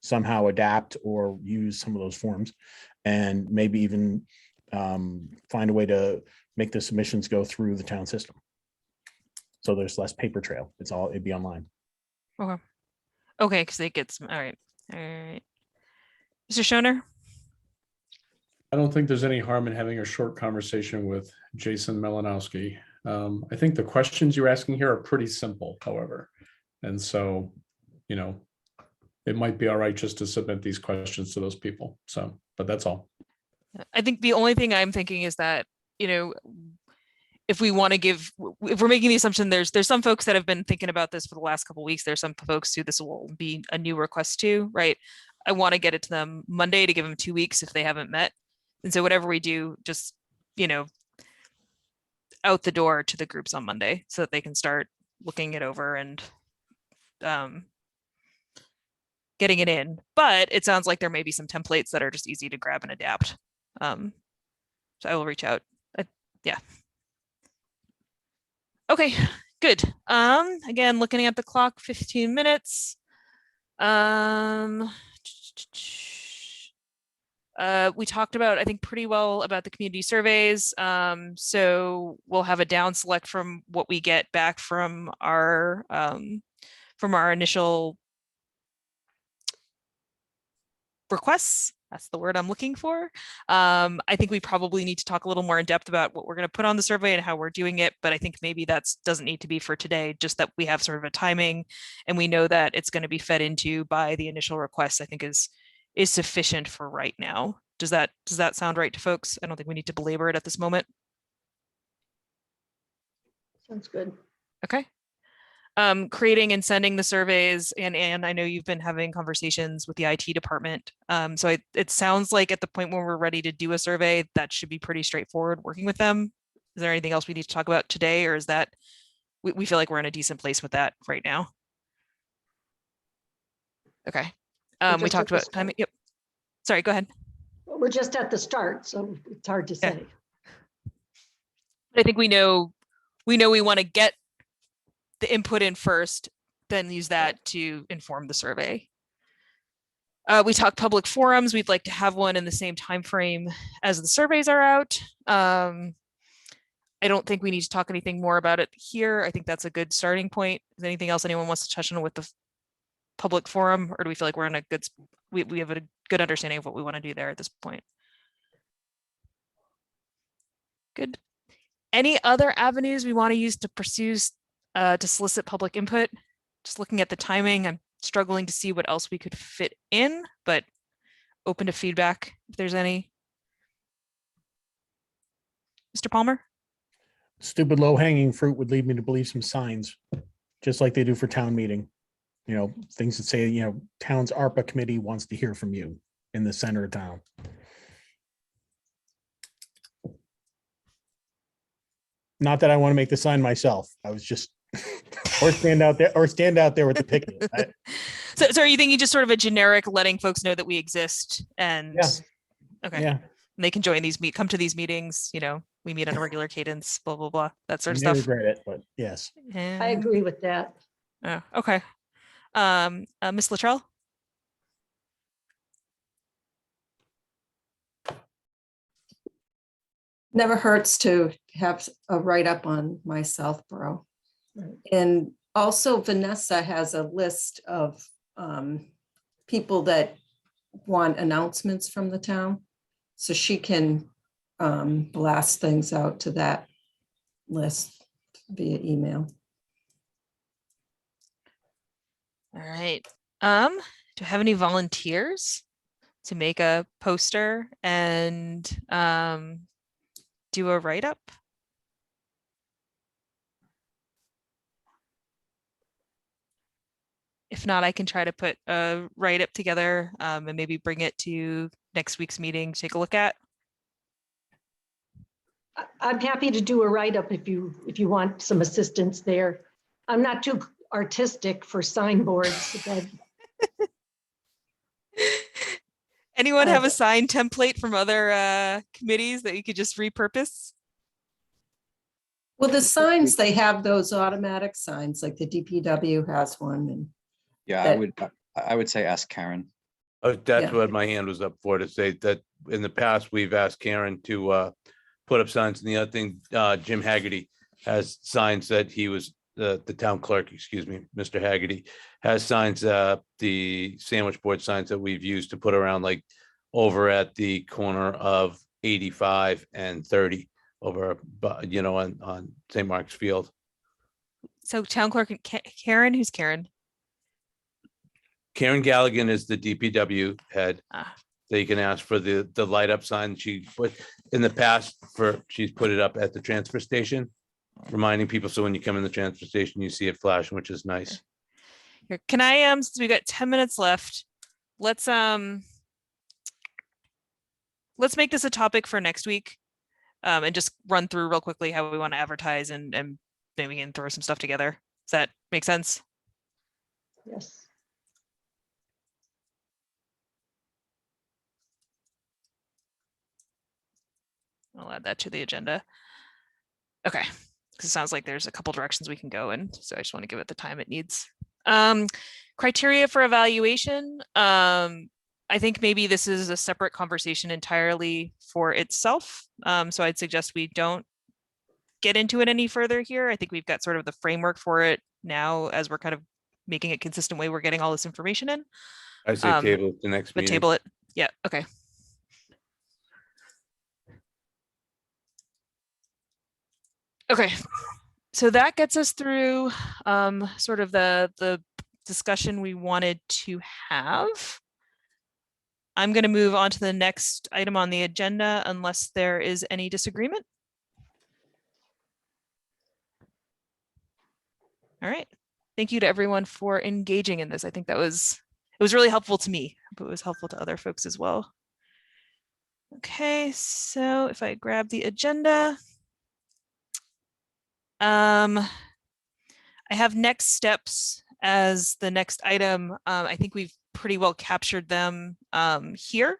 somehow adapt or use some of those forms and maybe even find a way to make the submissions go through the town system. So there's less paper trail. It'd be online. Okay. Okay, because it gets, all right. All right. Mr. Schoner? I don't think there's any harm in having a short conversation with Jason Melanowski. I think the questions you're asking here are pretty simple, however. And so, you know, it might be all right just to submit these questions to those people. So, but that's all. I think the only thing I'm thinking is that, you know, if we want to give, if we're making the assumption there's some folks that have been thinking about this for the last couple of weeks, there's some folks who this will be a new request to, right? I want to get it to them Monday to give them 2 weeks if they haven't met. And so whatever we do, just, you know, out the door to the groups on Monday so that they can start looking it over and getting it in. But it sounds like there may be some templates that are just easy to grab and adapt. So I will reach out. Yeah. Okay, good. Again, looking at the clock, 15 minutes. We talked about, I think, pretty well about the community surveys. So we'll have a down select from what we get back from our initial requests. That's the word I'm looking for. I think we probably need to talk a little more in depth about what we're going to put on the survey and how we're doing it. But I think maybe that doesn't need to be for today, just that we have sort of a timing and we know that it's going to be fed into by the initial request, I think is sufficient for right now. Does that sound right to folks? I don't think we need to belabor it at this moment. Sounds good. Okay. Creating and sending the surveys, and I know you've been having conversations with the IT department. So it sounds like at the point when we're ready to do a survey, that should be pretty straightforward working with them. Is there anything else we need to talk about today, or is that we feel like we're in a decent place with that right now? Okay. We talked about timing. Yep. Sorry, go ahead. We're just at the start, so it's hard to say. I think we know we want to get the input in first, then use that to inform the survey. We talked public forums. We'd like to have one in the same time frame as the surveys are out. I don't think we need to talk anything more about it here. I think that's a good starting point. Is there anything else anyone wants to touch on with the public forum, or do we feel like we're in a good, we have a good understanding of what we want to do there at this point? Good. Any other avenues we want to use to pursue to solicit public input? Just looking at the timing, I'm struggling to see what else we could fit in, but open to feedback if there's any. Mr. Palmer? Stupid low hanging fruit would lead me to believe some signs, just like they do for town meeting. You know, things that say, you know, town's ARPA committee wants to hear from you in the center of town. Not that I want to make the sign myself. I was just or stand out there with the picket. So are you thinking just sort of a generic letting folks know that we exist and okay. Yeah. And they can join these come to these meetings, you know, we meet on a regular cadence, blah, blah, blah, that sort of I stuff. regret it, but yes. I agree with that. Oh, okay. Ms. Luttrell? Never hurts to have a write-up on my Southborough. And also Vanessa has a list of people that want announcements from the town. So she can blast things out to that list via email. All right. Do I have any volunteers to make a poster and do a write-up? If not, I can try to put a write-up together and maybe bring it to next week's meeting to take a look at. I'm happy to do a write-up if you want some assistance there. I'm not too artistic for signboards. But Anyone have a sign template from other committees that you could just repurpose? Well, the signs, they have those automatic signs, like the DPW has one, and Yeah, I would say ask Karen. That's Yeah. what my hand was up for, to say that in the past, we've asked Karen to put up signs. And the other thing, Jim Haggerty has signs that he was, the town clerk, excuse me, Mr. Haggerty, has signs, the sandwich board signs that we've used to put around, like over at the corner of 85 and 30 over, you know, on St. Mark's Field. So town clerk and Karen, who's Karen? Karen Galligan is the DPW head. Ah. That you can ask for the light up sign. She put in the past she's put it up at the transfer station, reminding people. So when you come in the transfer station, you see it flashing, which is nice. Here, can I, since we got 10 minutes left, let's make this a topic for next week. And just run through real quickly how we want to advertise and maybe we can throw some stuff together. Does that make sense? Yes. I'll add that to the agenda. Okay, because it sounds like there's a couple directions we can go in, so I just want to give it the time it needs. Criteria for evaluation. I think maybe this is a separate conversation entirely for itself. So I'd suggest we don't get into it any further here. I think we've got sort of the framework for it now as we're kind of making it consistent way we're getting all this information in. I say table the next But meeting. table it. Yeah, okay. Okay, so that gets us through sort of the discussion we wanted to have. I'm going to move on to the next item on the agenda unless there is any disagreement. All right. Thank you to everyone for engaging in this. I think it was really helpful to me, but it was helpful to other folks as well. Okay, so if I grab the agenda. I have next steps as the next item. I think we've pretty well captured them here.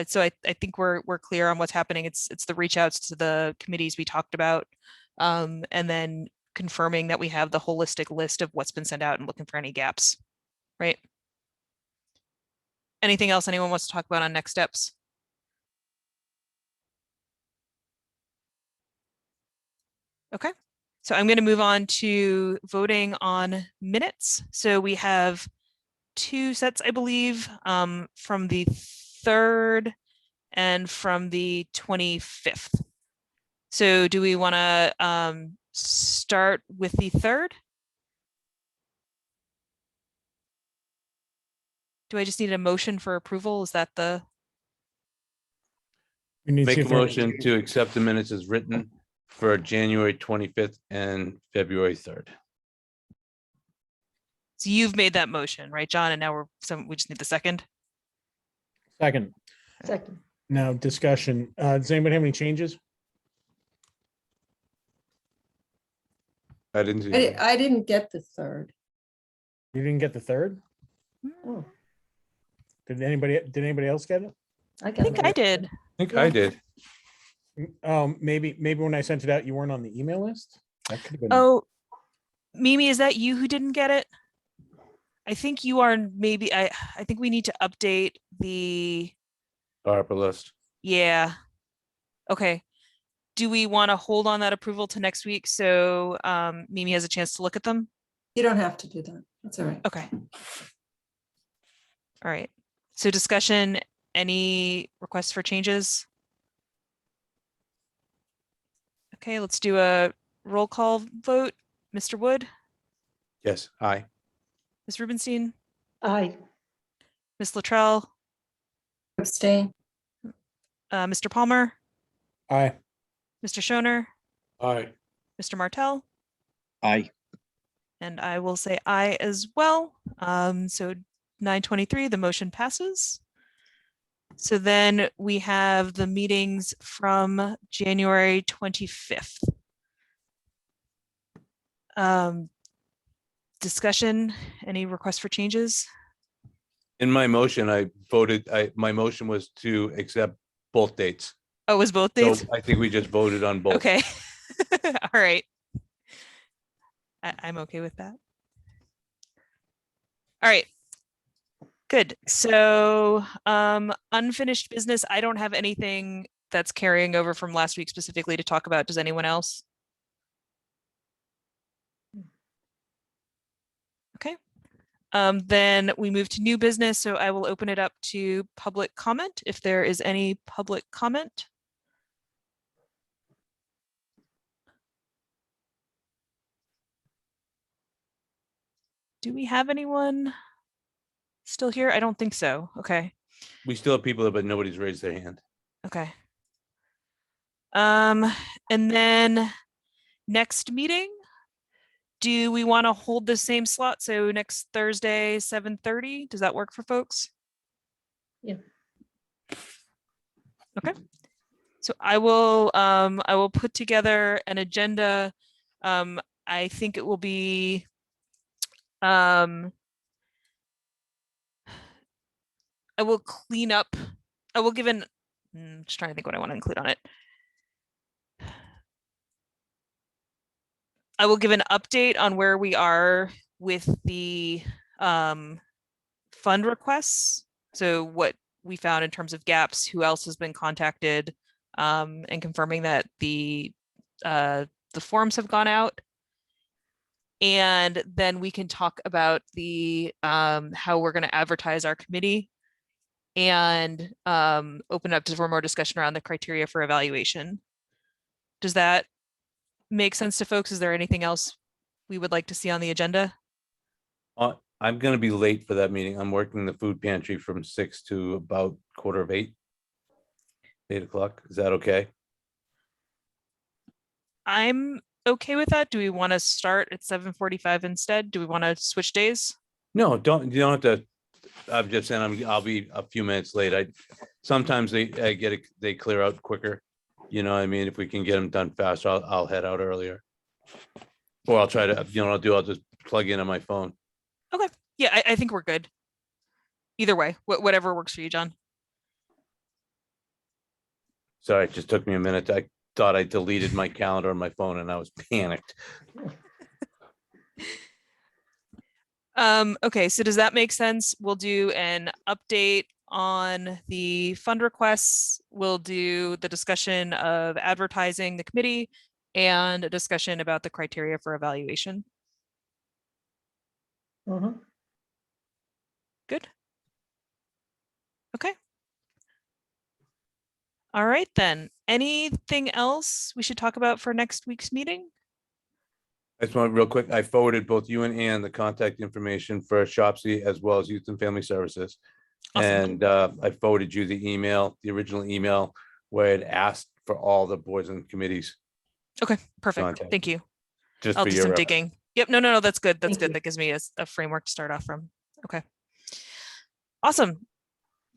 So I think we're clear on what's happening. It's the reach outs to the committees we talked about, and then confirming that we have the holistic list of what's been sent out and looking for any gaps, right? Anything else anyone wants to talk about on next steps? Okay, so I'm going to move on to voting on minutes. So we have two sets, I believe, from the 3rd and from the 25th. So do we want to start with the 3rd? Do I just need a motion for approval? Is that the? Make a motion to accept the minutes as written for January 25th and February 3rd. So you've made that motion, right, John? And now we just need the second. Second. Now discussion. Does anybody have any changes? I didn't see. I didn't get the 3rd. You didn't get the 3rd? Oh, Did anybody else get it? I think I did. I think I did. Maybe when I sent it out, you weren't on the email list. That could have been. Oh, Mimi, is that you who didn't get it? I think you are. Maybe I think we need to update the ARPA list. Yeah. Okay. Do we want to hold on that approval to next week so Mimi has a chance to look at them? You don't have to do that. That's all right. Okay. All right. So discussion, any requests for changes? Okay, let's do a roll call vote. Mr. Wood, Yes, aye. Ms. Rubenstein, aye. Ms. Luttrell, Abstain. Mr. Palmer, Aye. Mr. Schoner, Aye. Mr. Martell, Aye. and I will say aye as well. So 9:23, the motion passes. So then we have the meetings from January 25th. Discussion, any requests for changes? In my motion, my motion was to accept both dates. Oh, it was both So dates? I think we just voted on both. Okay. All right. I'm okay with that. All right. Good. So unfinished business. I don't have anything that's carrying over from last week specifically to talk about. Does anyone else? Okay. Then we move to new business. So I will open it up to public comment if there is any public comment. Do we have anyone still here? I don't think so. Okay. We still have people, but nobody's raised their hand. Okay. And then next meeting, do we want to hold the same slot? So next Thursday, 7:30, does that work for folks? Yeah. Okay. So I will put together an agenda. I think it will be I will clean up. I will give an just trying to think what I want to include on it. I will give an update on where we are with the fund requests. So what we found in terms of gaps, who else has been contacted, and confirming that the forms have gone out. And then we can talk about the how we're going to advertise our committee and open up for more discussion around the criteria for evaluation. Does that make sense to folks? Is there anything else we would like to see on the agenda? I'm going to be late for that meeting. I'm working the food pantry from 6 to about 7:45. 8 o'clock. Is that okay? I'm okay with that. Do we want to start at 7:45 instead? Do we want to switch days? No, you don't have to. I'm just saying I'll be a few minutes late. Sometimes they clear out quicker. You know what I mean? If we can get them done faster, I'll head out earlier. Or I'll try to, I'll just plug in on my phone. Okay. Yeah, I think we're good. Either way, whatever works for you, John. Sorry, it just took me a minute. I thought I deleted my calendar on my phone and I was panicked. Okay, so does that make sense? We'll do an update on the fund requests. We'll do the discussion of advertising the committee and a discussion about the criteria for evaluation. Mhm. Good. Okay. All right, then. Anything else we should talk about for next week's meeting? I just want real quick. I forwarded both you and Ann the contact information for Shopsy as well as Youth and Family Services. Awesome. And I forwarded you the original email where it asked for all the boards and committees. Okay, perfect. Contact. Thank you. Just I'll for do your some reference. digging. Yep, no, that's good. That's Thank good. you. That gives me a framework to start off from. Okay. Awesome.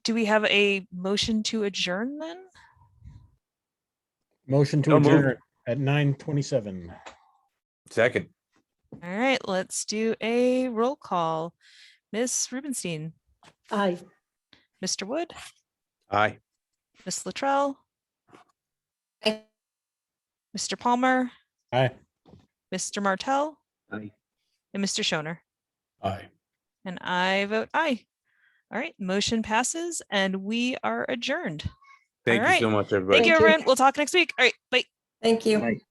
Do we have a motion to adjourn then? Motion to So moved. adjourn at 9:27. Second. All right, let's do a roll call. Miss Rubenstein, Aye. Mr. Wood, Aye. Miss Luttrell, Aye. Mr. Palmer, Aye. Mr. Martell, Aye. and Mr. Schoner. Aye. And I vote aye. All right, motion passes and we are adjourned. Thank All you right. so much, everybody. Thank you, Thank you. everyone. We'll talk next week. All right, bye. Thank you. Right.